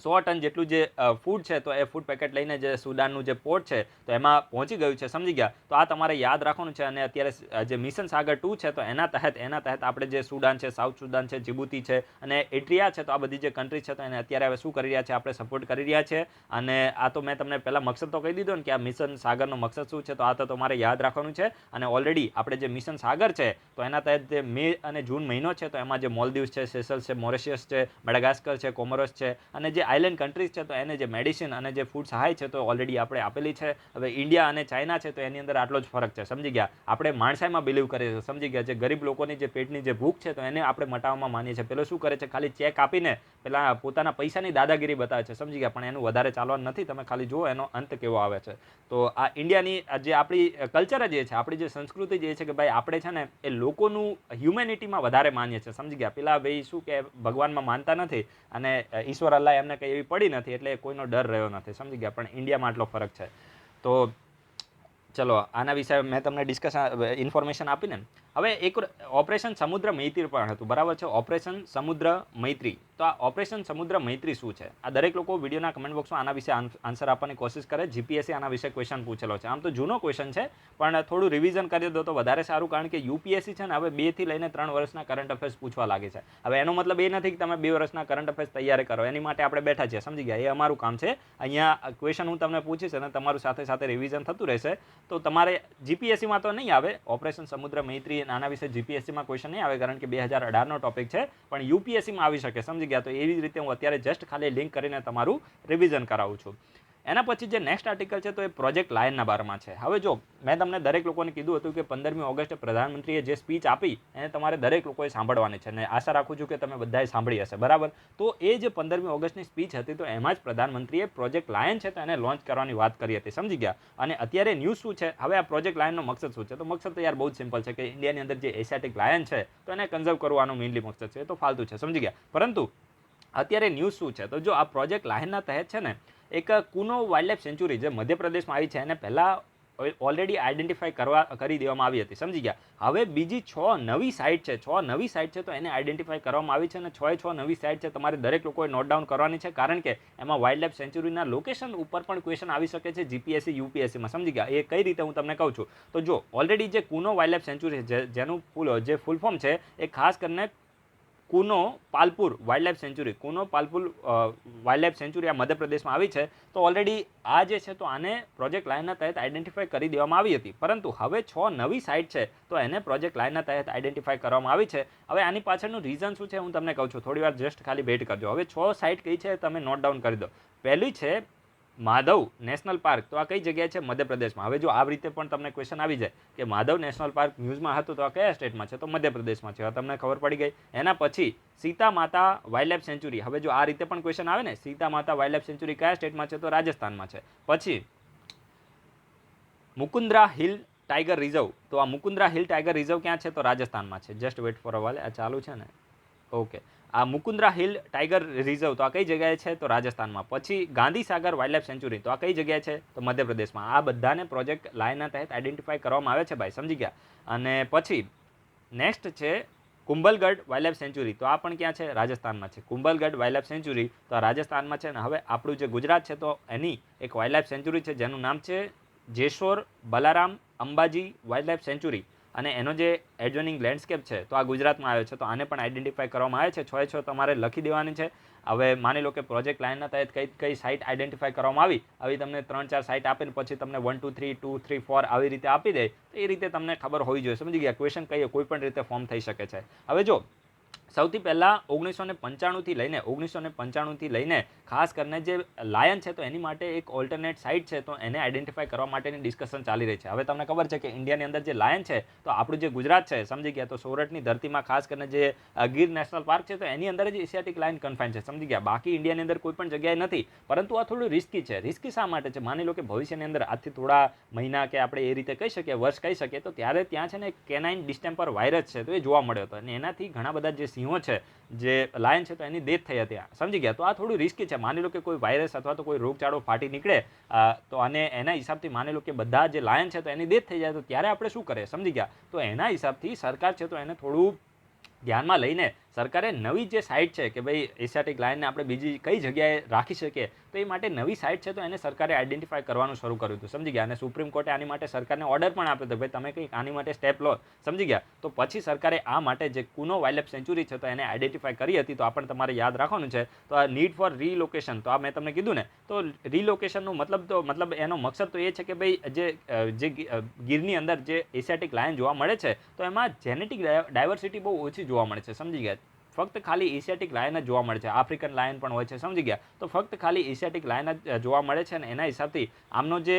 [SPEAKER 1] 100 ટન જેટલું જે ફૂડ છે તો એ ફૂડ પેકેટ લઈને જે સુદાનનું જે પોર્ટ છે તો એમાં પહોંચી ગયું છે, સમજી ગયા. તો આ તમારે યાદ રાખવાનું છે. અને અત્યારે જે મિશન સાગર 2 છે તો એના તહેત આપણે જે સુદાન છે, સાઉથ સુદાન છે, જીબુતી છે અને એટ્રિયા છે, તો આ બધી જે કન્ટ્રી છે તો એને અત્યારે હવે શું કરી રહ્યા છે, આપણે સપોર્ટ કરી રહ્યા છે. અને આ તો મેં તમને પહેલાં મકસદ તો કહી દીધો ને કે આ મિશન સાગરનો મકસદ શું છે, તો આ તો તમારે યાદ રાખવાનું છે. અને ઓલરેડી આપણે જે મિશન સાગર છે તો એના તહેત જે મે અને જૂન મહિનો છે તો એમાં જે મોલદીવ્સ છે, સેશલ્સ છે, મોરેશિયસ છે, મેડાગાસ્કર છે, કોમોરોસ છે અને જે આઇલેન્ડ કન્ટ્રીઝ છે તો એને જે મેડિસિન અને જે ફૂડ સહાય છે તો ઓલરેડી આપણે આપેલી છે. હવે ઇન્ડિયા અને ચાઇના છે તો એની અંદર આટલો જ ફરક છે, સમજી ગયા. આપણે માણસાઈમાં બિલીવ કરીએ છીએ, સમજી ગયા. જે ગરીબ લોકોની જે પેટની જે ભૂખ છે તો એને આપણે મટાવવામાં માનીએ છીએ. પેલો શું કરે છે, ખાલી ચેક આપીને પેલા પોતાના પૈસાની દાદાગીરી બતાવે છે, સમજી ગયા. પણ એનું વધારે ચાલવાનું નથી. તમે ખાલી જુઓ એનો અંત કેવો આવે છે. તો આ ઇન્ડિયાની જે આપણી કલ્ચર જ એ છે, આપણી જે સંસ્કૃતિ જે છે કે ભાઈ આપણે છે ને એ લોકોનું હ્યુમેનિટીમાં વધારે માનીએ છીએ, સમજી ગયા. પેલા ભાઈ શું કે ભગવાનમાં માનતા નથી અને ઈશ્વર અલ્લાહ એમને કંઈ એવી પડી નથી એટલે કોઈનો ડર રહ્યો નથી, સમજી ગયા. પણ ઇન્ડિયામાં આટલો ફરક છે. તો ચલો આના વિશે મેં તમને ઇન્ફોર્મેશન આપીને. હવે એક ઓપરેશન સમુદ્ર મૈત્રી પણ હતું, બરાબર છે, ઓપરેશન સમુદ્ર મૈત્રી. તો આ ઓપરેશન સમુદ્ર મૈત્રી શું છે, આ દરેક લોકો વિડીયોના કમેન્ટ બોક્સમાં આના વિશે આન્સર આપવાની કોશિશ કરે. જીપીએસસી આના વિશે ક્વેશ્ચન પૂછેલો છે. આમ તો જૂનો ક્વેશ્ચન છે પણ થોડું રિવિઝન કરી દો તો વધારે સારું, કારણ કે યુપીએસસી છે ને હવે 2 થી લઈને 3 વર્ષના કરંટ અફેર્સ પૂછવા લાગે છે. હવે એનો મતલબ એ નથી કે તમે 2 વર્ષના કરંટ અફેર્સ તૈયાર કરો, એની માટે આપણે બેઠા છીએ, સમજી ગયા. એ અમારું કામ છે. અહીંયા ક્વેશ્ચન હું તમને પૂછીશ અને તમારું સાથે રિવિઝન થતું રહેશે. તો તમારે જીપીએસસીમાં તો નહીં આવે ઓપરેશન સમુદ્ર મૈત્રી, આના વિશે જીપીએસસીમાં ક્વેશ્ચન નહીં આવે કારણ કે 2018નો ટોપિક છે, પણ યુપીએસસીમાં આવી શકે, સમજી ગયા. તો એવી જ રીતે હું અત્યારે જસ્ટ ખાલી લિંક કરીને તમારું રિવિઝન કરાવું છું. એના પછી જે નેક્સ્ટ આર્ટિકલ છે તો એ પ્રોજેક્ટ લાયનના બારામાં છે. હવે જો મેં તમને દરેક લોકોને કીધું હતું કે 15મી ઓગસ્ટે પ્રધાનમંત્રીએ જે સ્પીચ આપી એને તમારે દરેક લોકોએ સાંભળવાની છે, અને આશા રાખું છું કે તમે બધાએ સાંભળી હશે, બરાબર. તો એ જે 15મી ઓગસ્ટની સ્પીચ હતી તો એમાં જ પ્રધાનમંત્રીએ પ્રોજેક્ટ લાયન છે તો એને લોન્ચ કરવાની વાત કરી હતી, સમજી ગયા. અને અત્યારે ન્યૂઝ શું છે, હવે આ પ્રોજેક્ટ લાયનનો મકસદ શું છે, તો મકસદ તો યાર બહુ જ સિમ્પલ છે કે ઇન્ડિયાની અંદર જે એશિયાટિક લાયન છે તો એને કન્ઝર્વ કરવાનો મેઇનલી મકસદ છે. એ તો ફાલતુ છે, સમજી ગયા. પરંતુ અત્યારે ન્યૂઝ શું છે, તો જો આ પ્રોજેક્ટ લાયનના તહેત છે ને એક કુનો વાઇલ્ડલાઇફ સેન્ચુરી જે મધ્યપ્રદેશમાં આવી છે એને પહેલાં ઓલરેડી આઈડેન્ટિફાઈ કરી દેવામાં આવી હતી, સમજી ગયા. હવે બીજી 6 નવી સાઇટ છે તો એને આઈડેન્ટિફાઈ કરવામાં આવી છે, અને 6 નવી સાઇટ છે તમારે દરેક લોકોએ નોટ ડાઉન કરવાની છે, કારણ કે એમાં વાઇલ્ડલાઇફ સેન્ચુરીના લોકેશન ઉપર પણ ક્વેશ્ચન આવી શકે છે જીપીએસસી યુપીએસસીમાં, સમજી ગયા. એ કઈ રીતે હું તમને કહું છું. તો જો ઓલરેડી જે કુનો વાઇલ્ડલાઇફ સેન્ચુરી છે જેનું ફૂલ ફોર્મ છે એ ખાસ કરીને Kuno Palpur wildlife sanctuary, wildlife sanctuary આ મધ્યપ્રદેશમાં આવી છે. તો ઓલરેડી આ જે છે તો આને પ્રોજેક્ટ લાયનના તહેત આઈડેન્ટિફાઈ કરી દેવામાં આવી હતી, પરંતુ હવે 6 નવી સાઇટ છે તો એને પ્રોજેક્ટ લાયનના તહેત આઈડેન્ટિફાઈ કરવામાં આવી છે. હવે આની પાછળનું રીઝન શું છે હું તમને કહું છું, થોડી વાર જસ્ટ ખાલી વેઇટ કરજો. હવે 6 સાઇટ કઈ છે તમે નોટ ડાઉન કરી દો. પહેલી છે માધવ નેશનલ પાર્ક તો આ કઈ જગ્યાએ છે? મધ્યપ્રદેશમાં. હવે જો આ રીતે પણ તમને ક્વેશ્ચન આવી જાય કે માધવ નેશનલ પાર્ક ન્યૂઝમાં હતું તો આ કયા સ્ટેટમાં છે? તો મધ્યપ્રદેશમાં છે. તમને ખબર પડી ગઈ. એના પછી સીતા માતા વાઇલ્ડલાઇફ સેન્ચુરી. હવે જો આ રીતે પણ ક્વેશ્ચન આવે ને, સીતા માતા વાઇલ્ડલાઇફ સેન્ચુરી કયા સ્ટેટમાં છે? તો રાજસ્થાનમાં છે. પછી મુકુંદરા હિલ ટાઈગર રિઝર્વ. તો આ મુકુંદરા હિલ ટાઈગર રિઝર્વ ક્યાં છે? તો રાજસ્થાનમાં છે. જસ્ટ વેટ ફોર અ વાલ. આ ચાલુ છે ને? ઓકે. આ મુકુંદરા હિલ ટાઈગર રિઝર્વ તો આ કઈ જગ્યાએ છે? તો રાજસ્થાનમાં. પછી ગાંધી સાગર વાઇલ્ડલાઇફ સેન્ચુરી તો આ કઈ જગ્યાએ છે? તો મધ્યપ્રદેશમાં. આ બધાને પ્રોજેક્ટ લાઇનના તહેત આઈડેન્ટિફાઈ કરવામાં આવે છે ભાઈ, સમજી ગયા. અને પછી નેક્સ્ટ છે કુંભલગઢ વાઇલ્ડલાઇફ સેન્ચુરી. તો આ પણ ક્યાં છે? રાજસ્થાનમાં છે. કુંભલગઢ વાઇલ્ડલાઇફ સેન્ચુરી તો આ રાજસ્થાનમાં છે. ને હવે આપણું જે ગુજરાત છે તો એની એક વાઇલ્ડલાઇફ સેન્ચુરી છે જેનું નામ છે જેશોર બલારામ અંબાજી વાઇલ્ડલાઇફ સેન્ચુરી. અને એનો જે એડજોઇનિંગ લેન્ડસ્કેપ છે તો આ ગુજરાતમાં આવ્યો છે. તો આને પણ આઈડેન્ટિફાઈ કરવામાં આવે છે. 6 તમારે લખી દેવાની છે. હવે માની લો કે પ્રોજેક્ટ લાઇનના તહેત કઈ સાઇટ આઈડેન્ટિફાઈ કરવામાં આવી તમને 3-4 સાઇટ આપીને પછી તમને 1 2 3 2 3 4 આવી રીતે આપી દે તો એ રીતે તમને ખબર હોવી જોઈએ, સમજી ગયા. ક્વેશ્ચન કોઈ પણ રીતે ફોર્મ થઈ શકે છે. હવે જો સૌથી પહેલાં 1995થી લઈને ખાસ કરીને જે લાયન છે તો એની માટે એક ઓલ્ટરનેટ સાઇટ છે તો એને આઈડેન્ટિફાઈ કરવા માટેની ડિસ્કશન ચાલી રહી છે. હવે તમને ખબર છે કે ઇન્ડિયાની અંદર જે લાયન છે તો આપણું જે ગુજરાત છે, સમજી ગયા, તો સોરઠની ધરતીમાં ખાસ કરીને જે ગીર નેશનલ પાર્ક છે તો એની અંદર જ એશિયાટિક લાયન કન્ફાઇન છે, સમજી ગયા. બાકી ઇન્ડિયાની અંદર કોઈ પણ જગ્યાએ નથી. પરંતુ આ થોડું રિસ્કી છે. રિસ્કી શા માટે છે? માની લો કે ભવિષ્યની અંદર આજથી થોડા મહિના કે આપણે એ રીતે કહી શકીએ, વર્ષ કહી શકીએ, તો ત્યારે ત્યાં છે ને કેનાઇન ડિસ્ટેમ્પર વાયરસ છે તો એ જોવા મળ્યો હતો. અને એનાથી ઘણા બધા જે સિંહો છે, જે લાયન છે તો એની ડેથ થઈ હતી, સમજી ગયા. તો આ થોડું રિસ્કી છે. માની લો કે કોઈ વાયરસ અથવા તો કોઈ રોગચાળો ફાટી નીકળે તો અને એના હિસાબથી માની લો કે બધા જે લાયન છે તો એની ડેથ થઈ જાય તો ત્યારે આપણે શું કરીએ, સમજી ગયા. તો એના હિસાબથી સરકાર છે તો એને થોડું ધ્યાનમાં લઈને સરકારે નવી જે સાઇટ છે કે ભાઈ એશિયાટિક લાયનને આપણે બીજી કઈ જગ્યાએ રાખી શકીએ તો એ માટે નવી સાઇટ છે તો એને સરકારે આઈડેન્ટિફાઈ કરવાનું શરૂ કર્યું હતું, સમજી ગયા. અને સુપ્રીમ કોર્ટે આની માટે સરકારને ઓર્ડર પણ આપ્યો હતો, ભાઈ તમે કંઈક આની માટે સ્ટેપ લો, સમજી ગયા. તો પછી સરકારે આ માટે જે કુનો વાઇલ્ડલાઇફ સેન્ચુરી છે તો એને આઈડેન્ટિફાઈ કરી હતી. તો આ પણ તમારે યાદ રાખવાનું છે. તો આ નીડ ફોર રીલોકેશન, તો આ મેં તમને કીધું ને, તો રીલોકેશનનું મતલબ એનો મકસદ તો એ છે કે ભાઈ જે ગીરની અંદર જે એશિયાટિક લાયન જોવા મળે છે તો એમાં જેનેટિક ડાયવર્સિટી બહુ ઓછી જોવા મળે છે, સમજી ગયા. ફક્ત ખાલી એશિયાટિક લાયન જ જોવા મળે છે. આફ્રિકન લાયન પણ હોય છે, સમજી ગયા. તો ફક્ત ખાલી એશિયાટિક લાયન જ જોવા મળે છે. અને એના હિસાબથી આમનો જે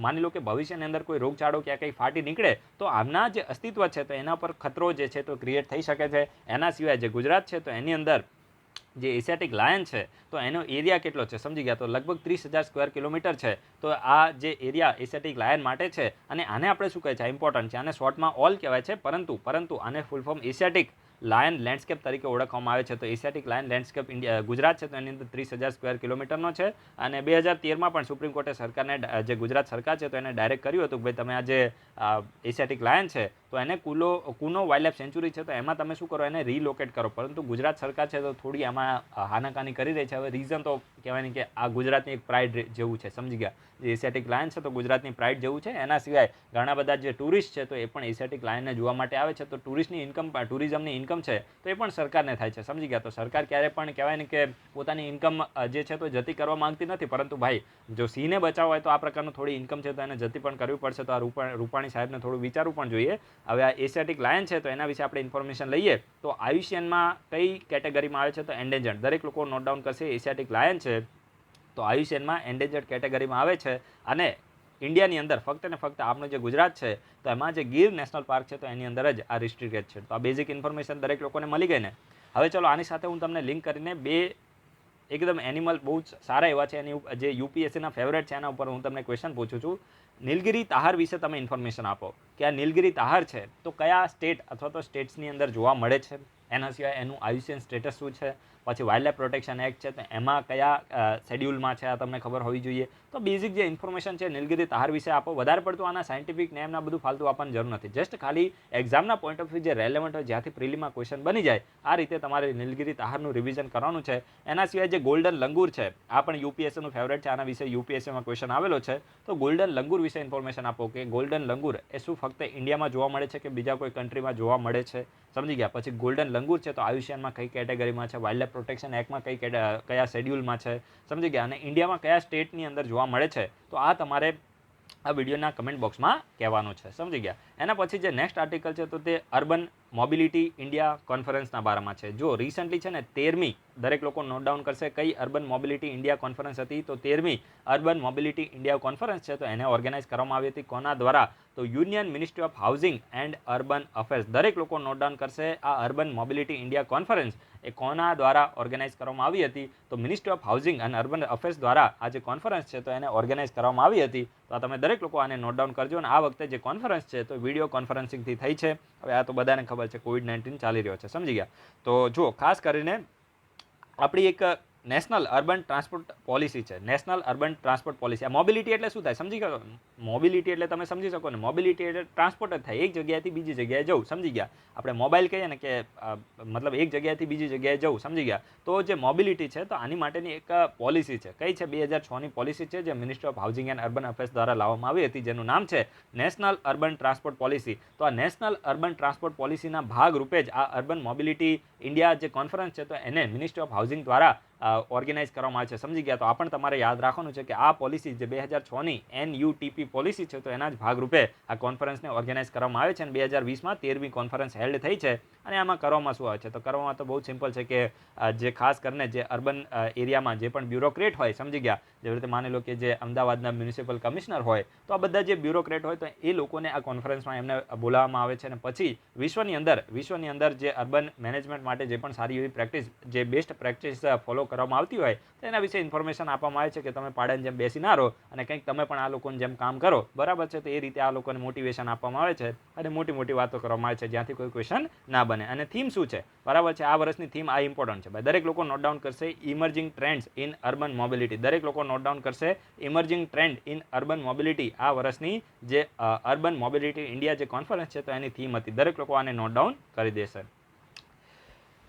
[SPEAKER 1] માની લો કે ભવિષ્યની અંદર કોઈ રોગચાળો ક્યાં કંઈ ફાટી નીકળે તો આમના જે અસ્તિત્વ છે તો એના પર ખતરો જે છે તો ક્રિએટ થઈ શકે છે. એના સિવાય જે ગુજરાત છે તો એની અંદર જે એશિયાટિક લાયન છે તો એનો એરિયા કેટલો છે, સમજી ગયા. તો લગભગ 30,000 સ્ક્વેર કિલોમીટર છે. તો આ જે એરિયા એશિયાટિક લાયન માટે છે અને આને આપણે શું કહે છે, ઇમ્પોર્ટન્ટ છે. આને શોર્ટમાં ઓલ કહેવાય છે, પરંતુ આને full form Asiatic lion landscape તરીકે ઓળખવામાં આવે છે. તો એશિયાટિક લાયન લેન્ડસ્કેપ ગુજરાત છે તો એની અંદર 30,000 સ્ક્વેર કિલોમીટરનો છે. અને 2013માં પણ સુપ્રીમ કોર્ટે સરકારને જે ગુજરાત સરકાર છે તો એને ડાયરેક્ટ કર્યું હતું કે ભાઈ તમે આ જે એશિયાટિક લાયન છે તો એને કુનો વાઇલ્ડલાઇફ સેન્ચુરી છે તો એમાં તમે શું કરો, એને રીલોકેટ કરો. પરંતુ ગુજરાત સરકાર છે તો થોડી આમાં હાનાકાની કરી રહી છે. હવે રીઝન તો કહેવાય ને કે આ ગુજરાતની એક પ્રાઇડ જેવું છે, સમજી ગયા. જે એશિયાટિક લાયન છે તો ગુજરાતની પ્રાઇડ જેવું છે. એના સિવાય ઘણા બધા જે ટુરિસ્ટ છે તો એ પણ એશિયાટિક લાયનને જોવા માટે આવે છે. તો ટુરિઝમની ઇન્કમ છે તો એ પણ સરકારને થાય છે, સમજી ગયા. તો સરકાર ક્યારે પણ કહેવાય ને કે પોતાની ઇન્કમ જે છે તો જતી કરવા માંગતી નથી. પરંતુ ભાઈ જો સિંહને બચાવવા હોય તો આ પ્રકારનું થોડી ઇન્કમ છે તો એને જતી પણ કરવી પડશે. તો આ રૂપાણી સાહેબને થોડું વિચારવું પણ જોઈએ. હવે આ એશિયાટિક લાયન છે તો એના વિશે આપણે ઇન્ફોર્મેશન લઈએ. તો આયુષ્યનમાં કઈ કેટેગરીમાં આવે છે? તો એન્ડેન્જર્ડ. દરેક લોકો નોટ ડાઉન કરશે. એશિયાટિક લાયન છે તો આયુષ્યનમાં એન્ડેન્જર્ડ કેટેગરીમાં આવે છે. અને ઇન્ડિયાની અંદર ફક્ત ને ફક્ત આપણું જે ગુજરાત છે તો એમાં જે ગીર નેશનલ પાર્ક છે તો એની અંદર જ આ રિસ્ટ્રિક્ટેડ છે. તો આ બેઝિક ઇન્ફોર્મેશન દરેક લોકોને મળી ગઈ ને. હવે ચલો આની સાથે હું તમને લિંક કરીને બે એકદમ એનિમલ બહુ જ સારા એવા છે એની જે યુપીએસસીના ફેવરેટ છે એના ઉપર હું તમને ક્વેશ્ચન પૂછું છું. નીલગિરી તાહાર વિશે તમે ઇન્ફોર્મેશન આપો કે આ નીલગિરી તાહાર છે તો કયા સ્ટેટ અથવા તો સ્ટેટ્સની અંદર જોવા મળે છે. એના સિવાય એનું આયુષ્યન સ્ટેટસ શું છે. પછી વાઇલ્ડલાઇફ પ્રોટેક્શન એક્ટ છે તો એમાં કયા શેડ્યુલમાં છે આ તમને ખબર હોવી જોઈએ. તો બેઝિક જે ઇન્ફોર્મેશન છે નીલગિરી તાહાર વિશે આપો. વધારે પડતું આના સાયન્ટિફિક નેમના બધું ફાલતુ આપવાની જરૂર નથી. જસ્ટ ખાલી એક્ઝામના પોઈન્ટ ઓફ વ્યૂ જે રેલેવન્ટ હોય, જ્યાંથી પ્રિલિમમાં ક્વેશ્ચન બની જાય આ રીતે તમારે નીલગિરી તાહારનું રિવિઝન કરવાનું છે. એના સિવાય જે ગોલ્ડન લંગૂર છે આ પણ યુપીએસસીનું ફેવરેટ છે. આના વિશે યુપીએસસીમાં ક્વેશ્ચન આવેલો છે. તો ગોલ્ડન લંગૂર વિશે ઇન્ફોર્મેશન આપો કે ગોલ્ડન લંગૂર એ શું ફક્ત ઇન્ડિયામાં જોવા મળે છે કે બીજા કોઈ કન્ટ્રીમાં જોવા મળે છે, સમજી ગયા. પછી ગોલ્ડન લંગૂર છે તો આયુષ્યનમાં કઈ કેટેગરીમાં છે, વાઇલ્ડલાઇફ પ્રોટેક્શન એક્ટમાં કયા શેડ્યુલમાં છે, સમજી ગયા. અને ઇન્ડિયામાં કયા સ્ટેટની અંદર જોવા મળે છે. તો આ તમારે આ વિડીયોના કમેન્ટ બોક્સમાં કહેવાનું છે, સમજી ગયા. એના પછી જે નેક્સ્ટ આર્ટિકલ છે તો તે અર્બન મોબિલિટી ઇન્ડિયા કોન્ફરન્સના બારામાં છે. જો રિસન્ટલી છે ને 13મી, દરેક લોકો નોટ ડાઉન કરશે કઈ અર્બન મોબિલિટી ઇન્ડિયા કોન્ફરન્સ હતી, તો 13મી અર્બન મોબિલિટી ઇન્ડિયા કોન્ફરન્સ છે. તો એને ઓર્ગેનાઇઝ કરવામાં આવી હતી કોના દ્વારા, તો union ministry of housing and urban affairs. દરેક લોકો નોટ ડાઉન કરશે આ અર્બન મોબિલિટી ઇન્ડિયા કોન્ફરન્સ એ કોના દ્વારા ઓર્ગેનાઇઝ કરવામાં આવી હતી, તો મિનિસ્ટ્રી ઓફ હાઉસિંગ અને અર્બન અફેર્સ દ્વારા આ જે કોન્ફરન્સ છે તો એને ઓર્ગેનાઇઝ કરવામાં આવી હતી. તો આ તમે દરેક લોકો આને નોટ ડાઉન કરજો. અને આ વખતે જે કોન્ફરન્સ છે તો વિડીયો કોન્ફરન્સિંગથી થઈ છે. હવે આ તો બધાને ખબર છે કોવિડ-19 ચાલી રહ્યો છે, સમજી ગયા. તો જુઓ, ખાસ કરીને આપણી એક નેશનલ અર્બન ટ્રાન્સપોર્ટ પોલિસી છે. National urban transport policy. આ મોબિલિટી એટલે શું થાય સમજી ગયો? મોબિલિટી એટલે તમે સમજી શકો ને, મોબિલિટી એટલે ટ્રાન્સપોર્ટ જ થાય, એક જગ્યાએથી બીજી જગ્યાએ જવું, સમજી ગયા. આપણે મોબાઈલ કહીએ ને કે મતલબ એક જગ્યાએથી બીજી જગ્યાએ જવું, સમજી ગયા. તો જે મોબિલિટી છે તો આની માટેની એક પોલિસી છે. કઈ છે? 2006ની પોલિસી છે, જે ministry of housing and urban affairs દ્વારા લાવવામાં આવી હતી, જેનું નામ છે નેશનલ અર્બન ટ્રાન્સપોર્ટ પોલિસી. તો આ નેશનલ અર્બન ટ્રાન્સપોર્ટ પોલિસીના ભાગરૂપે જ આ અર્બન મોબિલિટી ઇન્ડિયા જે કોન્ફરન્સ છે તો એને મિનિસ્ટ્રી ઓફ હાઉસિંગ દ્વારા ઓર્ગેનાઇઝ કરવામાં આવે છે, સમજી ગયા. તો આ પણ તમારે યાદ રાખવાનું છે કે આ પોલિસી જે 2006ની NUTP પોલિસી છે તો એના જ ભાગરૂપે આ કોન્ફરન્સને ઓર્ગેનાઇઝ કરવામાં આવે છે. અને 2020માં 13મી કોન્ફરન્સ હેલ્ડ થઈ છે. અને આમાં કરવામાં શું આવે છે? તો કરવામાં તો બહુ સિમ્પલ છે કે જે ખાસ કરીને જે અર્બન એરિયામાં જે પણ બ્યુરોક્રેટ હોય, સમજી ગયા, જેવી રીતે માની લો કે જે અમદાવાદના મ્યુનિસિપલ કમિશનર હોય, તો આ બધા જે બ્યુરોક્રેટ હોય તો એ લોકોને આ કોન્ફરન્સમાં એમને બોલાવવામાં આવે છે. અને પછી વિશ્વની અંદર જે અર્બન મેનેજમેન્ટ માટે જે પણ સારી એવી પ્રેક્ટિસ, જે બેસ્ટ પ્રેક્ટિસ ફોલો કરવામાં આવતી હોય તો એના વિશે ઇન્ફોર્મેશન આપવામાં આવે છે કે તમે પાડાની જેમ બેસી ના રહો અને કંઈક તમે પણ આ લોકોની જેમ કામ કરો, બરાબર છે. તો એ રીતે આ લોકોને મોટિવેશન આપવામાં આવે છે અને મોટી મોટી વાતો કરવામાં આવે છે જ્યાંથી કોઈ ક્વેશ્ચન ના બને. અને થીમ શું છે? બરાબર છે, આ વર્ષની થીમ આ ઇમ્પોર્ટન્ટ છે ભાઈ. દરેક લોકો નોટ ડાઉન કરશે emerging trends in urban mobility. દરેક લોકો નોટ ડાઉન કરશે emerging trend in urban mobility. આ વર્ષની જે અર્બન મોબિલિટી ઇન્ડિયા જે કોન્ફરન્સ છે તો એની થીમ હતી. દરેક લોકો આને નોટ ડાઉન કરી દેશે.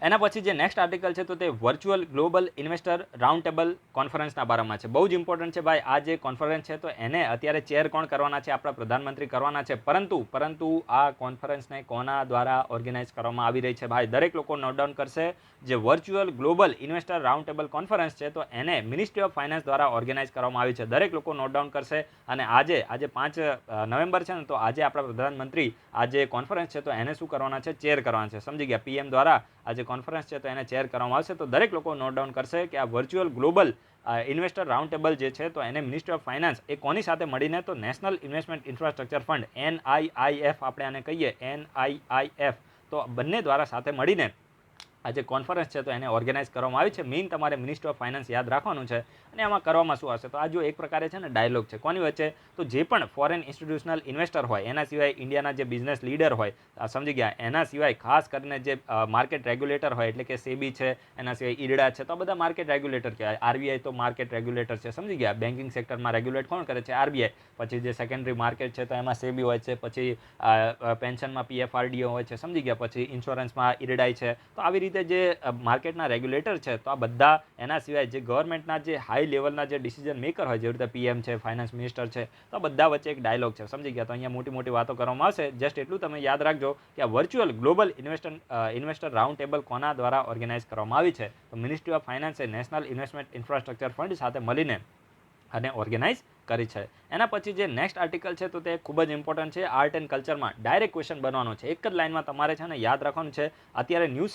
[SPEAKER 1] એના પછી જે નેક્સ્ટ આર્ટિકલ છે તો તે virtual global investor round table કોન્ફરન્સના બારામાં છે. બહુ જ ઇમ્પોર્ટન્ટ છે ભાઈ. આ જે કોન્ફરન્સ છે તો એને અત્યારે ચેર કોણ કરવાના છે? આપણા પ્રધાનમંત્રી કરવાના છે. પરંતુ આ કોન્ફરન્સને કોના દ્વારા ઓર્ગેનાઇઝ કરવામાં આવી રહી છે ભાઈ? દરેક લોકો નોટ ડાઉન કરશે. જે virtual global investor round table conference છે તો એને મિનિસ્ટ્રી ઓફ ફાઇનાન્સ દ્વારા ઓર્ગેનાઇઝ કરવામાં આવી છે. દરેક લોકો નોટ ડાઉન કરશે. અને આજે 5 નવેમ્બર છે ને, તો આજે આપણા પ્રધાનમંત્રી આ જે કોન્ફરન્સ છે તો એને શું કરવાના છે? ચેર કરવાના છે, સમજી ગયા. PM દ્વારા આ જે કોન્ફરન્સ છે તો એને ચેર કરવામાં આવશે. તો દરેક લોકો નોટ ડાઉન કરશે કે આ virtual global investor round table જે છે તો એને મિનિસ્ટ્રી ઓફ ફાઇનાન્સ એ કોની સાથે મળીને, તો national investment infrastructure fund NIIF આપણે આને કહીએ, NIIF, તો બંને દ્વારા સાથે મળીને આ જે કોન્ફરન્સ છે તો એને ઓર્ગેનાઇઝ કરવામાં આવી છે. મેઇન તમારે મિનિસ્ટ્રી ઓફ ફાઇનાન્સ યાદ રાખવાનું છે. અને આમાં કરવામાં શું હશે? તો આ જો એક પ્રકારે છે ને ડાયલોગ છે. કોની વચ્ચે? તો જે પણ ફોરેન ઇન્સ્ટિટ્યુશનલ ઇન્વેસ્ટર હોય, એના સિવાય ઇન્ડિયાના જે બિઝનેસ લીડર હોય, સમજી ગયા, એના સિવાય ખાસ કરીને જે માર્કેટ રેગ્યુલેટર હોય, એટલે કે SEBI છે, એના સિવાય IRDA છે, તો આ બધા માર્કેટ રેગ્યુલેટર કહેવાય. RBI તો માર્કેટ રેગ્યુલેટર છે, સમજી ગયા. બેન્કિંગ સેક્ટરમાં રેગ્યુલેટ કોણ કરે છે? RBI. પછી જે સેકન્ડરી માર્કેટ છે તો એમાં SEBI હોય છે. પછી પેન્શનમાં PFRDO હોય છે, સમજી ગયા. પછી ઇન્સ્યોરન્સમાં IRDAI છે. તો આવી રીતે જે માર્કેટના રેગ્યુલેટર છે તો આ બધા, એના સિવાય જે ગવર્મેન્ટના જે હાઈ લેવલના જે ડિસિઝન મેકર હોય, જેવી રીતે PM છે, ફાઇનાન્સ મિનિસ્ટર છે, તો આ બધા વચ્ચે એક ડાયલોગ છે, સમજી ગયા. તો અહીંયા મોટી મોટી વાતો કરવામાં આવશે. જસ્ટ એટલું તમે યાદ રાખજો કે આ virtual global investor round table કોના દ્વારા ઓર્ગેનાઇઝ કરવામાં આવી છે? તો ministry of finance A national investment infrastructure fund સાથે મળીને અને ઓર્ગેનાઇઝ કરી છે. એના પછી જે નેક્સ્ટ આર્ટિકલ છે તો તે ખૂબ જ ઇમ્પોર્ટન્ટ છે. આર્ટ એન્ડ કલ્ચરમાં ડાયરેક્ટ ક્વેશ્ચન બનવાનો છે. એક જ લાઇનમાં તમારે છે ને યાદ રાખવાનું છે. અત્યારે ન્યૂઝ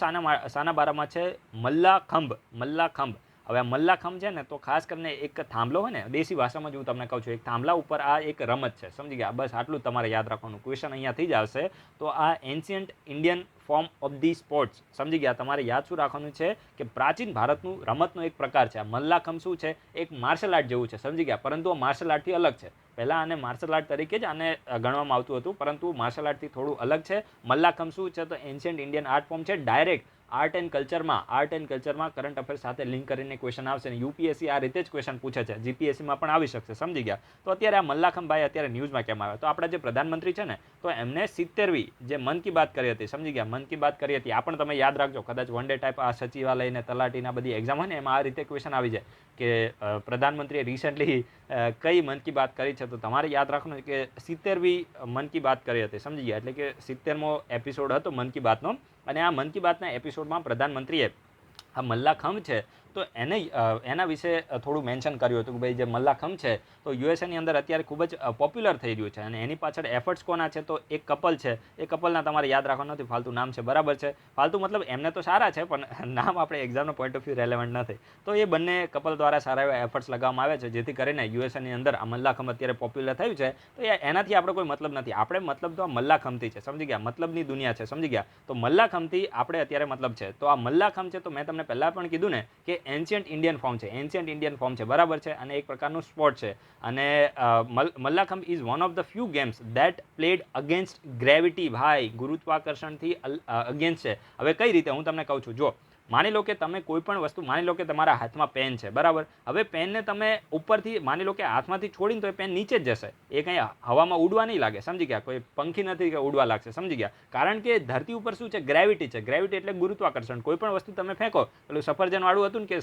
[SPEAKER 1] સાના બારામાં છે? મલ્લાખંબ. હવે આ મલ્લાખંબ છે ને, તો ખાસ કરીને એક થાંભલો હોય ને, દેશી ભાષામાં જ હું તમને કહું છું, એક થાંભલા ઉપર આ એક રમત છે, સમજી ગયા. બસ આટલું જ તમારે યાદ રાખવાનું. ક્વેશ્ચન અહીંયાથી જ આવશે. તો આ ancient Indian form of the sports, સમજી ગયા. તમારે યાદ શું રાખવાનું છે કે પ્રાચીન ભારતનું રમતનો એક પ્રકાર છે. આ મલ્લાખંબ શું છે? એક માર્શલ આર્ટ જેવું છે, સમજી ગયા. પરંતુ આ માર્શલ આર્ટથી અલગ છે. પહેલાં આને માર્શલ આર્ટ તરીકે જ આને ગણવામાં આવતું હતું, પરંતુ માર્શલ આર્ટથી થોડું અલગ છે. મલ્લાખંબ શું છે? તો એન્શિયન્ટ ઇન્ડિયન આર્ટ ફોર્મ છે. ડાયરેક્ટ આર્ટ એન્ડ કલ્ચરમાં કરંટ અફેર્સ સાથે લિંક કરીને ક્વેશ્ચન આવશે. અને UPSC આ રીતે જ ક્વેશ્ચન પૂછે છે. GPSCમાં પણ આવી શકશે, સમજી ગયા. તો અત્યારે આ મલ્લાખંબ ભાઈ અત્યારે ન્યૂઝમાં કેમ આવ્યા? તો આપણા જે પ્રધાનમંત્રી છે ને, તો એમને 70મી જે મન કી બાત કરી હતી, સમજી ગયા, મન કી બાત કરી હતી. આ પણ તમે યાદ રાખજો. કદાચ વન ડે ટાઈપ આ સચિવાલય ને તલાટીના બધી એક્ઝામ હોય ને, એમાં આ રીતે ક્વેશ્ચન આવી જાય કે પ્રધાનમંત્રીએ રિસેન્ટલી કઈ મન કી બાત કરી છે? તો તમારે યાદ રાખવાનું કે 70મી મન કી બાત કરી હતી, સમજી ગયા. એટલે કે 70મો એપિસોડ હતો મન કી બાતનો. અને આ મન કી બાતના એપિસોડમાં પ્રધાનમંત્રીએ આ મલ્લાખંબ છે તો એના વિશે થોડું મેન્શન કર્યું હતું કે ભાઈ જે મલ્લાખંભ છે તો યુએસએની અંદર અત્યારે ખૂબ જ પોપ્યુલર થઈ રહ્યું છે અને એની પાછળ એફર્ટ્સ કોના છે તો એક કપલ છે. એ કપલના તમારે યાદ રાખવા નથી, ફાલતુ નામ છે, બરાબર છે. ફાલતુ મતલબ એમને તો સારા છે પણ નામ આપણે એક્ઝામનો પોઈન્ટ ઓફ વ્યૂ રેલેવન્ટ નથી. તો એ બંને કપલ દ્વારા સારા એવા એફર્ટ્સ લગાવવામાં આવે છે જેથી કરીને યુએસએની અંદર આ મલ્લાખંભ અત્યારે પોપ્યુલર થયું છે. તો એનાથી આપણે કોઈ મતલબ નથી, આપણે મતલબ તો આ મલ્લાખંભથી છે, સમજી ગયા? મતલબની દુનિયા છે, સમજી ગયા? તો મલ્લાખંભથી આપણે અત્યારે મતલબ છે. તો આ મલ્લાખંભ છે તો મેં તમને પહેલાં પણ કીધું ને કે એન્શિયન્ટ ઇન્ડિયન ફોર્મ છે, એન્શિયન્ટ ઇન્ડિયન ફોર્મ છે, બરાબર છે. અને એક પ્રકારનું સ્પોર્ટ છે અને Mallakhamb is one of the few games that played against gravity. ભાઈ ગુરુત્વાકર્ષણથી અગેન્સ્ટ છે. હવે કઈ રીતે હું તમને કહું છું. જો માની લો કે તમે કોઈ પણ વસ્તુ, માની લો કે તમારા હાથમાં પેન છે, બરાબર. હવે પેનને તમે ઉપરથી માની લો કે હાથમાંથી છોડીને તો એ પેન નીચે જ જશે, એ કંઈ હવામાં ઉડવા નહીં લાગે, સમજી ગયા? કોઈ પંખી નથી કે ઉડવા લાગશે, સમજી ગયા? કારણ કે ધરતી ઉપર શું છે? ગ્રેવિટી છે. ગ્રેવિટી એટલે ગુરુત્વાકર્ષણ. કોઈ પણ વસ્તુ તમે ફેંકો, પેલું સફરજન વાળું હતું ને કે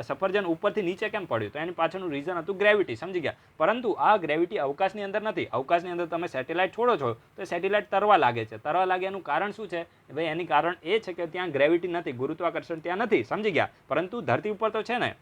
[SPEAKER 1] સફરજન ઉપરથી નીચે કેમ પડ્યું, તો એની પાછળનું રીઝન હતું ગ્રેવિટી, સમજી ગયા? પરંતુ આ ગ્રેવિટી અવકાશની અંદર નથી. અવકાશની અંદર તમે સેટેલાઇટ છોડો છો તો સેટેલાઇટ તરવા લાગે છે. તરવા લાગે એનું કારણ શું છે? ભાઈ એની કારણ એ છે કે ત્યાં ગ્રેવિટી નથી, ગુરુત્વાકર્ષણ ત્યાં નથી, સમજી ગયા? પરંતુ ધરતી ઉપર તો છે ને.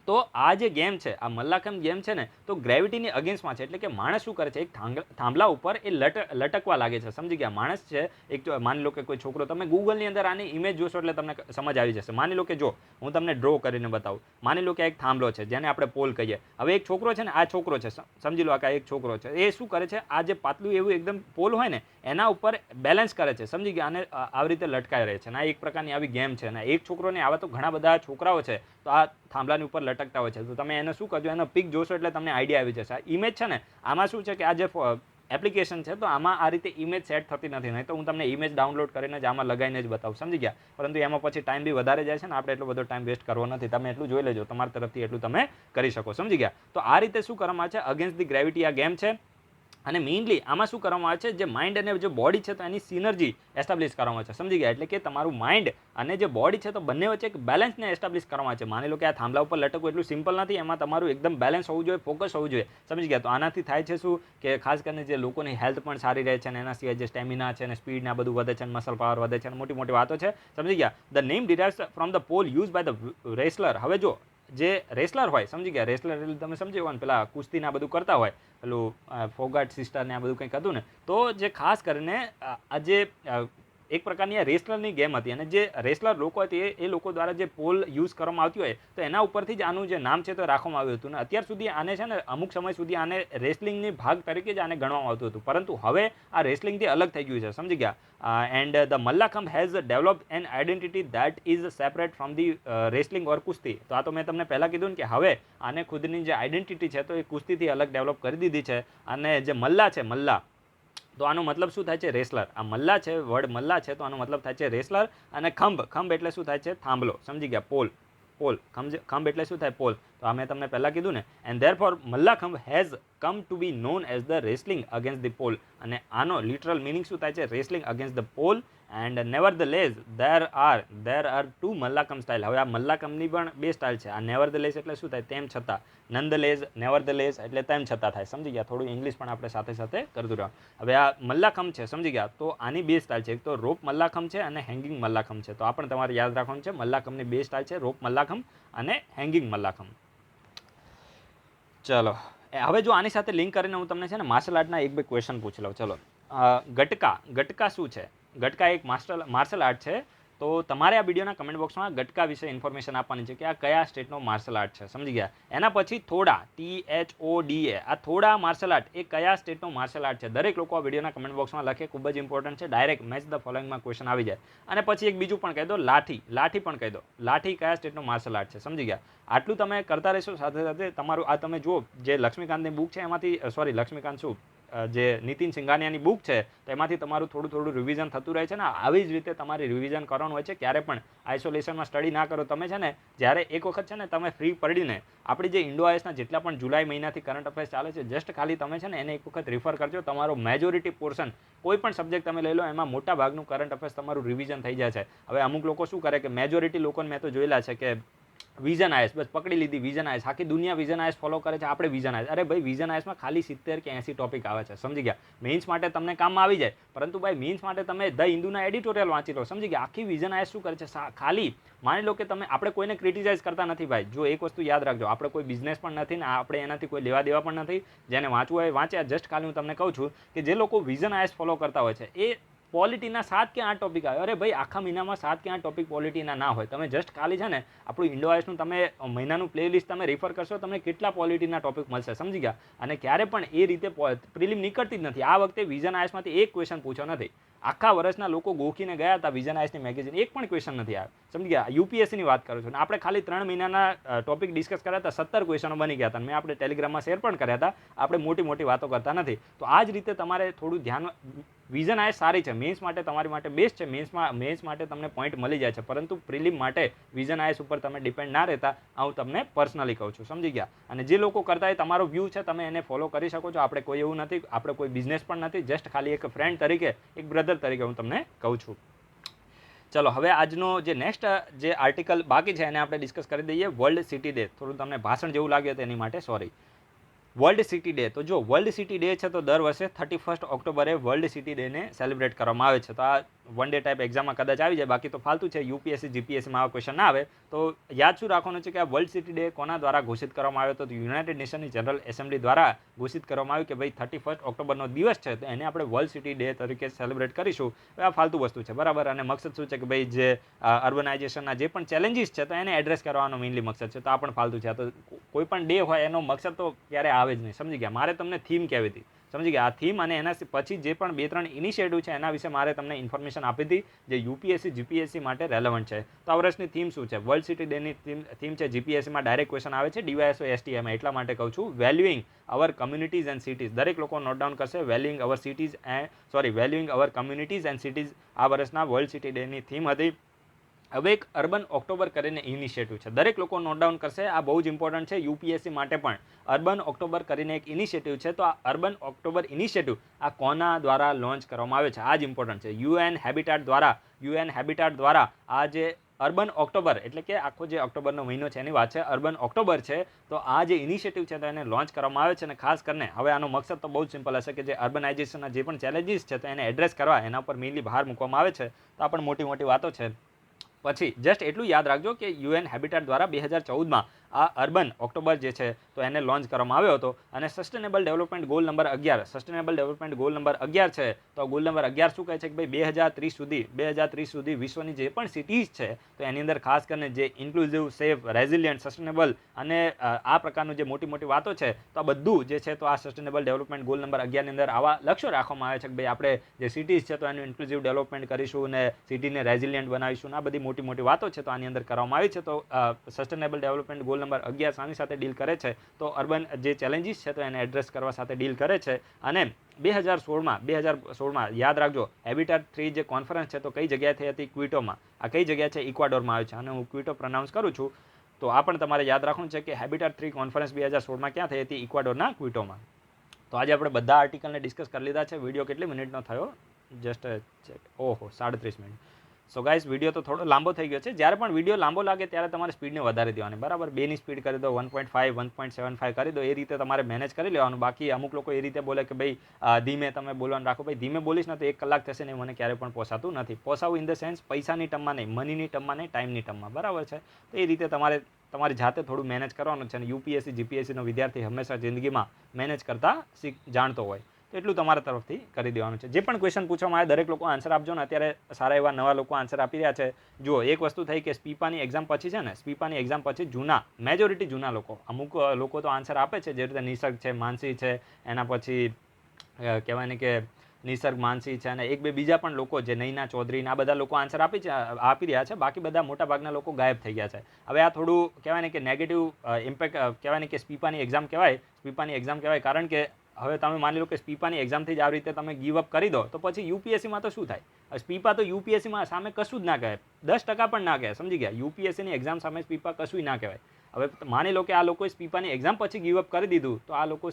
[SPEAKER 1] તો આ જે ગેમ છે, આ મલ્લાખંભ ગેમ છે ને, તો ગ્રેવિટીની અગેન્સ્ટમાં છે. એટલે કે માણસ શું કરે છે? એક થાંભલા ઉપર એ લટકવા લાગે છે, સમજી ગયા? માણસ છે એક, માની લો કે કોઈ છોકરો, તમે ગૂગલની અંદર આની ઇમેજ જોશો એટલે તમને સમજ આવી જશે. માની લો કે જો હું તમને ડ્રો કરીને બતાવું, માની લો કે એક થાંભલો છે જેને આપણે પોલ કહીએ. હવે એક છોકરો છે ને, આ છોકરો છે, સમજી લો આ એક છોકરો છે. એ શું કરે છે? આ જે પાતળું એવું એકદમ પોલ હોય ને એના ઉપર બેલેન્સ કરે છે, સમજી ગયા? અને આવી રીતે લટકાઈ રહે છે. અને આ એક પ્રકારની આવી ગેમ છે. અને એક છોકરો ને આવા તો ઘણા બધા છોકરાઓ છે તો આ થાંભલાની ઉપર લટકતા હોય છે. તો તમે એને શું કરજો? એનો પિક જોશો એટલે તમને આઈડિયા આવી જશે. આ ઇમેજ છે ને, આમાં શું છે કે આ જે એપ્લિકેશન છે તો આમાં આ રીતે ઇમેજ સેટ થતી નથી. નહીં તો હું તમને ઇમેજ ડાઉનલોડ કરીને જ આમાં લગાવીને જ બતાવું, સમજી ગયા? પરંતુ એમાં પછી ટાઈમ બી વધારે જાય છે ને, આપણે એટલો બધો ટાઈમ વેસ્ટ કરવો નથી. તમે એટલું જોઈ લેજો, તમારી તરફથી એટલું તમે કરી શકો, સમજી ગયા? તો આ રીતે શું કરવામાં આવે છે? અગેન્સ્ટ ધી ગ્રેવિટી આ ગેમ છે. અને મેઇનલી આમાં શું કરવામાં આવે છે? જે માઇન્ડ અને જે બોડી છે તો એની સિનર્જી એસ્ટાબ્લિશ કરવામાં આવે છે, સમજી ગયા? એટલે કે તમારું માઇન્ડ અને જે બોડી છે તો બંને વચ્ચે એક બેલેન્સને એસ્ટાબ્લિશ કરવામાં આવે છે. માની લો કે આ થાંભલા ઉપર લટકવું એટલું સિમ્પલ નથી, એમાં તમારું એકદમ બેલેન્સ હોવું જોઈએ, ફોકસ હોવું જોઈએ, સમજી ગયા? તો આનાથી થાય છે શું કે ખાસ કરીને જે લોકોની હેલ્થ પણ સારી રહે છે અને એના સિવાય જે સ્ટેમિના છે અને સ્પીડ ને આ બધું વધે છે અને મસલ પાવર વધે છે અને મોટી મોટી વાતો છે, સમજી ગયા? The name derives from the pole use by the wrestler. હવે જો જે રેસલર હોય, સમજી ગયા? રેસલર એટલે તમે સમજી હોય ને, પેલા કુસ્તીને આ બધું કરતા હોય, પેલું ફોગાટ સિસ્ટર ને આ બધું કંઈક હતું ને, તો જે ખાસ કરીને આ જે એક પ્રકારની આ રેસલરની ગેમ હતી. અને જે રેસલર લોકો હતી એ લોકો દ્વારા જે પોલ યુઝ કરવામાં આવતી હોય તો એના ઉપરથી જ આનું જે નામ છે તો રાખવામાં આવ્યું હતું. અને અત્યાર સુધી આને છે ને અમુક સમય સુધી આને રેસલિંગની ભાગ તરીકે જ આને ગણવામાં આવતું હતું. પરંતુ હવે આ રેસલિંગથી અલગ થઈ ગયું છે, સમજી ગયા? And the Mallakhamb has developed an identity that is separate from the wrestling or kushti. તો આ તો મેં તમને પહેલાં કીધું ને કે હવે આને ખુદની જે આઇડેન્ટિટી છે તો એ કુસ્તીથી અલગ ડેવલપ કરી દીધી છે. અને જે મલ્લા છે, મલ્લા, તો આનો મતલબ શું થાય છે? રેસલર. આ મલ્લા છે, વર્ડ મલ્લા છે તો આનો મતલબ થાય છે રેસલર. અને ખંભ, ખંભ એટલે શું થાય છે? થાંભલો, સમજી ગયા? પોલ, પોલ, ખંભ એટલે શું થાય? પોલ. તો આ મેં તમને પહેલાં કીધું ને. And therefore Mallakhamb has come to be known as the wrestling against the pole. અને આનો લિટરલ મિનિંગ શું થાય છે? Wrestling against the pole. And nevertheless there are two Mallakhamb style. હવે આ મલ્લાખંભની પણ બે સ્ટાઇલ છે. આ નેવરધલેસ એટલે શું થાય? તેમ છતાં. નંદલેસ, નેવરધલેસ એટલે તેમ છતાં થાય, સમજી ગયા? થોડું ઇંગ્લિશ પણ આપણે સાથે સાથે કરતું રહો. હવે આ મલ્લાખંભ છે, સમજી ગયા? તો આની બે સ્ટાઇલ છે. એક તો રોપ મલ્લાખંભ છે અને હેંગિંગ મલ્લાખંભ છે. તો આ પણ તમારે યાદ રાખવાનું છે. મલ્લાખંભની બે સ્ટાઇલ છે, રોપ મલ્લાખંભ અને હેંગિંગ મલ્લાખંભ. ચલો, હવે જો આની સાથે લિંક કરીને હું તમને છે ને માર્શલ આર્ટના એક બે ક્વેશ્ચન પૂછી લઉં. ચલો, ગટકા. ગટકા શું છે? ગટકા એક માર્શલ આર્ટ છે. તો તમારે આ વિડીયોના કમેન્ટ બોક્સમાં ગટકા વિશે ઇન્ફોર્મેશન આપવાની છે કે આ કયા સ્ટેટનો માર્શલ આર્ટ છે, સમજી ગયા? એના પછી થોડા, THODA, આ થોડા માર્શલ આર્ટ એ કયા સ્ટેટનો માર્શલ આર્ટ છે? દરેક લોકો આ વિડીયોના કમેન્ટ બોક્સમાં લખે, ખૂબ જ ઇમ્પોર્ટન્ટ છે. ડાયરેક્ટ મેચ ધ ફોલોઈંગમાં ક્વેશ્ચન આવી જાય. અને પછી એક બીજું પણ કહી દો, લાઠી. લાઠી પણ કહી દો. લાઠી કયા સ્ટેટનો માર્શલ આર્ટ છે, સમજી ગયા? આટલું તમે કરતા રહેશો. સાથે સાથે તમારું આ તમે જુઓ જે લક્ષ્મીકાંતની બુક છે એમાંથી, સોરી લક્ષ્મીકાંત શું, જે નીતિન સિંઘાનિયાની બુક છે તો એમાંથી તમારું થોડું થોડું રિવિઝન થતું રહે છે ને. આવી જ રીતે તમારે રિવિઝન કરવાનું હોય છે. ક્યારે પણ આઇસોલેશનમાં સ્ટડી ના કરો. તમે છે ને જ્યારે એક વખત છે ને તમે ફ્રી પડીને આપણી જે ઇન્ડો આઈએસના જેટલા પણ જુલાઈ મહિનાથી કરંટ અફેર્સ ચાલે છે જસ્ટ ખાલી તમે છે ને એને એક વખત રિફર કરજો. તમારો મેજોરિટી પોર્શન કોઈ પણ સબ્જેક્ટ તમે લઈ લો એમાં મોટા ભાગનું કરંટ અફેર્સ તમારું રિવિઝન થઈ જાય છે. હવે અમુક લોકો શું કરે કે મેજોરિટી લોકોને મેં તો જોયેલા છે કે વિઝન આઈએસ બસ પકડી લીધી, વિઝન આઈએસ, આખી દુનિયા વિઝન આઈએસ ફોલો કરે છે, આપણે વિઝન આઈએસ. અરે ભાઈ વિઝન આઈએસમાં ખાલી 70 કે 80 ટોપિક આવે છે, સમજી ગયા. મેઇન્સ માટે તમને કામમાં આવી જાય, પરંતુ ભાઈ મેઇન્સ માટે તમે ધ હિન્દુના એડિટોરિયલ વાંચી લો, સમજી ગયા. આખી વિઝન આઈએસ શું કરે છે, ખાલી માની લો કે તમે, આપણે કોઈને ક્રિટિસાઇઝ કરતા નથી ભાઈ. જો એક વસ્તુ યાદ રાખજો, આપણે કોઈ બિઝનેસ પણ નથી ને આપણે એનાથી કોઈ લેવા દેવા પણ નથી. જેને વાંચવું હોય વાંચ્યા. જસ્ટ ખાલી હું તમને કહું છું કે જે લોકો વિઝન આઈએસ ફોલો કરતા હોય છે એ પોલિટીના 7 કે 8 ટોપિક આવે. અરે ભાઈ આખા મહિનામાં 7 કે 8 ટોપિક પોલિટીના ના હોય. તમે જસ્ટ ખાલી છે ને આપણું ઇન્ડો આઈએસનું તમે મહિનાનું પ્લેલિસ્ટ તમે રેફર કરશો, તમને કેટલા પોલિટીના ટોપિક મળશે, સમજી ગયા. અને ક્યારે પણ એ રીતે પ્રિલિમ નીકળતી જ નથી. આ વખતે વિઝન આઈએસમાંથી એક ક્વેશ્ચન પૂછ્યો નથી. આખા વર્ષના લોકો ગોખીને ગયા હતા વિઝન આઈએસની મેગેઝિન, એક પણ ક્વેશ્ચન નથી આવ્યો, સમજી ગયા. યુપીએસસીની વાત કરું છું. આપણે ખાલી 3 મહિનાના ટોપિક ડિસ્કસ કર્યા હતા, 17 ક્વેશ્ચનો બની ગયા હતા. મેં આપણે ટેલિગ્રામમાં શેર પણ કર્યા હતા. આપણે મોટી મોટી વાતો કરતા નથી. તો આ જ રીતે તમારે થોડું ધ્યાન, વિઝન આઈએસ સારી છે, મેન્સ માટે તમારી માટે બેસ્ટ છે. મેન્સ માટે તમને પોઈન્ટ મળી જાય છે, પરંતુ પ્રિલિમ માટે વિઝન આઈએસ ઉપર તમે ડિપેન્ડ ના રહેતા, આ હું તમને પર્સનલી કહું છું, સમજી ગયા. અને જે લોકો કરતા હોય તમારો વ્યૂ છે, તમે એને ફોલો કરી શકો છો. આપણે કોઈ એવું નથી, આપણે કોઈ બિઝનેસ પણ નથી, જસ્ટ ખાલી એક ફ્રેન્ડ તરીકે, એક બ્રધર તરીકે હું તમને કહું છું. ચલો હવે આજનો જે નેક્સ્ટ જે આર્ટિકલ બાકી છે એને આપણે ડિસ્કસ કરી દઈએ. World city day. થોડું તમને ભાષણ જેવું લાગ્યું હતું એની માટે સોરી. World city day. તો જો વર્લ્ડ સિટી ડે છે તો દર વર્ષે 31 ઓક્ટોબરે વર્લ્ડ સિટી ડેને સેલિબ્રેટ કરવામાં આવે છે. તો આ વન ડે ટાઈપ એક્ઝામમાં કદાચ આવી જાય, બાકી તો ફાલતુ છે. યુપીએસસી જીપીએસસીમાં આવા ક્વેશ્ચન ના આવે. તો યાદ શું રાખવાનું છે કે આ વર્લ્ડ સિટી ડે કોના દ્વારા ઘોષિત કરવામાં આવ્યો હતો? તો યુનાઇટેડ નેશનની જનરલ એસેમ્બલી દ્વારા ઘોષિત કરવામાં આવ્યું કે ભાઈ 31 ઓક્ટોબરનો દિવસ છે તો એને આપણે વર્લ્ડ સિટી ડે તરીકે સેલિબ્રેટ કરીશું. આ ફાલતુ વસ્તુ છે, બરાબર. અને મકસદ શું છે કે ભાઈ જે અર્બનાઇઝેશનના જે પણ ચેલેન્જીસ છે તો એને એડ્રેસ કરવાનો મેઇનલી મકસદ છે. તો આ પણ ફાલતુ છે. તો કોઈ પણ ડે હોય એનો મકસદ તો ક્યારે આવે જ નહીં, સમજી ગયા. મારે તમને થીમ કહેવી હતી, સમજી ગયા. આ થીમ અને એના પછી જે પણ 2-3 ઇનિશિયેટિવ છે એના વિશે મારે તમને ઇન્ફોર્મેશન આપી હતી જે યુપીએસસી જીપીએસસી માટે રેલેવન્ટ છે. તો આ વર્ષની થીમ શું છે? વર્લ્ડ સિટી ડેની થીમ છે. જીપીએસસીમાં ડાયરેક્ટ ક્વેશ્ચન આવે છે ડીવાયએસઓ એસટીએમાં, એટલા માટે કહું છું. Valuing our communities and cities. દરેક લોકો નોટ ડાઉન કરશે. Valuing our cities valuing our communities and cities આ વર્ષના વર્લ્ડ સિટી ડેની થીમ હતી. હવે એક અર્બન ઓક્ટોબર કરીને ઇનિશિયેટિવ છે, દરેક લોકો નોટ ડાઉન કરશે. આ બહુ જ ઇમ્પોર્ટન્ટ છે યુપીએસસી માટે પણ. અર્બન ઓક્ટોબર કરીને એક ઇનિશિયેટિવ છે. તો આ અર્બન ઓક્ટોબર ઇનિશિયેટિવ આ કોના દ્વારા લોન્ચ કરવામાં આવે છે? આ જ ઇમ્પોર્ટન્ટ છે. યુએન હેબિટાટ દ્વારા આ જે અર્બન ઓક્ટોબર એટલે કે આખો જે ઓક્ટોબરનો મહિનો છે એની વાત છે, અર્બન ઓક્ટોબર છે. તો આ જે ઇનિશિયેટિવ છે તો એને લોન્ચ કરવામાં આવે છે. અને ખાસ કરીને હવે આનો મકસદ તો બહુ જ સિમ્પલ હશે કે જે અર્બનાઇઝેશનના જે પણ ચેલેન્જીસ છે તો એને એડ્રેસ કરવા, એના પર મેઇનલી ભાર મૂકવામાં આવે છે. તો આ પણ મોટી મોટી વાતો છે. પછી જસ્ટ એટલું યાદ રાખજો કે યુએન હેબિટાટ દ્વારા 2014માં આ અર્બન ઓક્ટોબર જે છે તો એને લોન્ચ કરવામાં આવ્યો હતો. અને sustainable development goal number 11, sustainable development goal number 11 છે. તો ગોલ નંબર 11 શું કહે છે કે ભાઈ 2030 સુધી વિશ્વની જે પણ સિટીઝ છે તો એની અંદર ખાસ કરીને જે ઇન્ક્લુઝિવ, સેફ, રેઝિલિયન્ટ, સસ્ટેનેબલ અને આ પ્રકારનું જે મોટી મોટી વાતો છે તો આ બધું જે છે તો આ સસ્ટેનેબલ ડેવલપમેન્ટ ગોલ નંબર 11 ની અંદર આવા લક્ષ્યો રાખવામાં આવે છે કે ભાઈ આપણે જે સિટીઝ છે તો એનું ઇન્ક્લુઝિવ ડેવલપમેન્ટ કરીશું અને સિટીને રેઝિલિયન્ટ બનાવીશું. આ બધી મોટી મોટી વાતો છે તો આની અંદર કરવામાં આવી છે. તો સસ્ટેનેબલ ડેવલપમેન્ટ ગોલ નંબર 11 સાની સાથે ડીલ કરે છે? તો અર્બન જે ચેલેન્જીસ છે તો એને એડ્રેસ કરવા સાથે ડીલ કરે છે. અને 2016માં યાદ રાખજો હેબિટાટ 3 જે કોન્ફરન્સ છે તો કઈ જગ્યાએ થઈ હતી? ક્વિટોમાં. આ કઈ જગ્યાએ છે? ઇક્વાડોરમાં આવી છે. અને હું ક્વિટો પ્રોનાઉન્સ કરું છું. તો આ પણ તમારે યાદ રાખવું છે કે હેબિટાટ 3 કોન્ફરન્સ 2016માં ક્યાં થઈ હતી? ઇક્વાડોરના ક્વિટોમાં. તો આજે આપણે બધા આર્ટિકલને ડિસ્કસ કરી લીધા છે. વિડીયો કેટલી મિનિટનો થયો? Just check. ઓહો 37 મિનિટ. સો ગાઈઝ વિડીયો તો થોડો લાંબો થઈ ગયો છે. જ્યારે પણ વિડીયો લાંબો લાગે ત્યારે તમારે સ્પીડને વધારી દેવાની, બરાબર. 2ની સ્પીડ કરી દો, 1.5 1.75 કરી દો. એ રીતે તમારે મેનેજ કરી લેવાનું. બાકી અમુક લોકો એ રીતે બોલે કે ભાઈ ધીમે તમે બોલવાનું રાખો. ભાઈ ધીમે બોલીશ ને તો 1 કલાક થશે ને મને ક્યારે પણ પોસાતું નથી. પોસાવું ઇન ધ સેન્સ પૈસાની ટર્મમાં નહીં, મનીની ટર્મમાં નહીં, ટાઈમની ટર્મમાં, બરાબર છે. તો એ રીતે તમારે તમારી જાતે થોડું મેનેજ કરવાનું છે. અને યુપીએસસી જીપીએસસીનો વિદ્યાર્થી હંમેશા જિંદગીમાં મેનેજ કરતા જાણતો હોય તો એટલું તમારા તરફથી કરી દેવાનું છે. જે પણ ક્વેશ્ચન પૂછવામાં આવે દરેક લોકો આન્સર આપજો ને. અત્યારે સારા એવા નવા લોકો આન્સર આપી રહ્યા છે. જુઓ એક વસ્તુ થઈ કે સ્પીપાની એક્ઝામ પછી છે ને, સ્પીપાની એક્ઝામ પછી મેજોરિટી જૂના લોકો, અમુક લોકો તો આન્સર આપે છે જે રીતે નિસર્ગ છે, માનસી છે, એના પછી કહેવાય ને કે નિસર્ગ, માનસી છે અને એક બે બીજા પણ લોકો જે નૈના ચૌધરી આ બધા લોકો આન્સર આપી રહ્યા છે. બાકી બધા મોટાભાગના લોકો ગાયબ થઈ ગયા છે. હવે આ થોડું કહેવાય ને કે નેગેટિવ ઇમ્પેક્ટ કહેવાય ને કે સ્પીપાની એક્ઝામ કહેવાય. કારણ કે હવે તમે માની લો કે સ્પીપાની એક્ઝામથી જ આવી રીતે તમે ગીવ અપ કરી દો તો પછી યુપીએસસીમાં તો શું થાય? સ્પીપા તો યુપીએસસીમાં સામે કશું જ ના કહેવાય, 10% પણ ના કહેવાય, સમજી ગયા. યુપીએસસીની એક્ઝામ સામે સ્પીપા કશું ના કહેવાય. હવે માની લો કે આ લોકોએ સ્પીપાની એક્ઝામ પછી ગીવ અપ કરી દીધું તો આ લોકો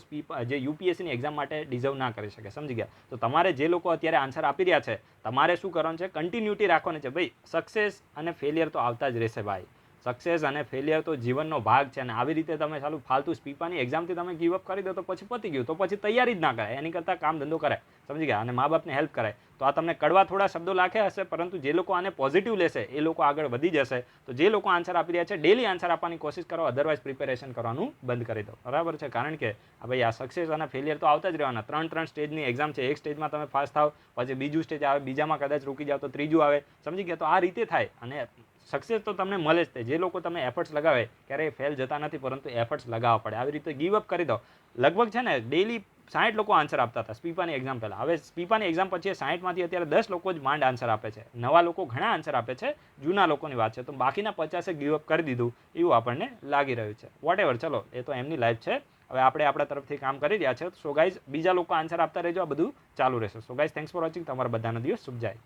[SPEAKER 1] જે યુપીએસસીની એક્ઝામ માટે ડિઝર્વ ના કરી શકે, સમજી ગયા. તો તમારે જે લોકો અત્યારે આન્સર આપી રહ્યા છે તમારે શું કરવાનું છે? કન્ટિન્યુટી રાખવાની છે ભાઈ. સક્સેસ અને ફેલિયર તો આવતા જ રહેશે ભાઈ, સક્સેસ અને ફેલિયર તો જીવનનો ભાગ છે, અને આવી રીતે તમે ચાલુ ફાલતુ સ્પીપાની એક્ઝામથી તમે ગીવઅપ કરી દો તો પછી પતી ગયું, તો પછી તૈયારી જ ના કરાય, એની કરતાં કામ ધંધો કરાય, સમજી ગયા, અને મા બાપને હેલ્પ કરાય. તો આ તમને કડવા થોડા શબ્દો લાખ્યા હશે, પરંતુ જે લોકો આને પોઝિટિવ લેશે એ લોકો આગળ વધી જશે. તો જે લોકો આન્સર આપી રહ્યા છે ડેલી આન્સર આપવાની કોશિશ કરો, અધરવાઇઝ પ્રિપેરેશન કરવાનું બંધ કરી દો. બરાબર છે, કારણ કે ભાઈ આ સક્સેસ અને ફેલિયર તો આવતા જ રહેવાના. 3 સ્ટેજની એક્ઝામ છે. એક સ્ટેજમાં તમે પાસ થાવ, પછી બીજું સ્ટેજ આવે, બીજામાં કદાચ રૂકી જાવ તો ત્રીજું આવે, સમજી ગયા. તો આ રીતે થાય, અને સક્સેસ તો તમને મળે જ તે. જે લોકો તમે એફર્ટ્સ લગાવે ક્યારેય ફેલ જતા નથી, પરંતુ એફર્ટ્સ લગાવવા પડે. આવી રીતે ગીવ અપ કરી દો. લગભગ છે ને ડેલી 60 લોકો આન્સર આપતા હતા સ્પીપાની એક્ઝામ પહેલાં. હવે સ્પીપાની એક્ઝામ પછી 60માંથી અત્યારે 10 લોકો જ માંડ આન્સર આપે છે. નવા લોકો ઘણા આન્સર આપે છે, જૂના લોકોની વાત છે. તો બાકીના 50એ ગીવ અપ કરી દીધું એવું આપણને લાગી રહ્યું છે. વોટ એવર, ચલો એ તો એમની લાઈફ છે. હવે આપણે આપણા તરફથી કામ કરી રહ્યા છે. સો ગાઈઝ, બીજા લોકો આન્સર આપતા રહેજો, આ બધું ચાલુ રહેશે. So guys, thanks for watching. તમારા બધાનો દિવસ શુભ જાય.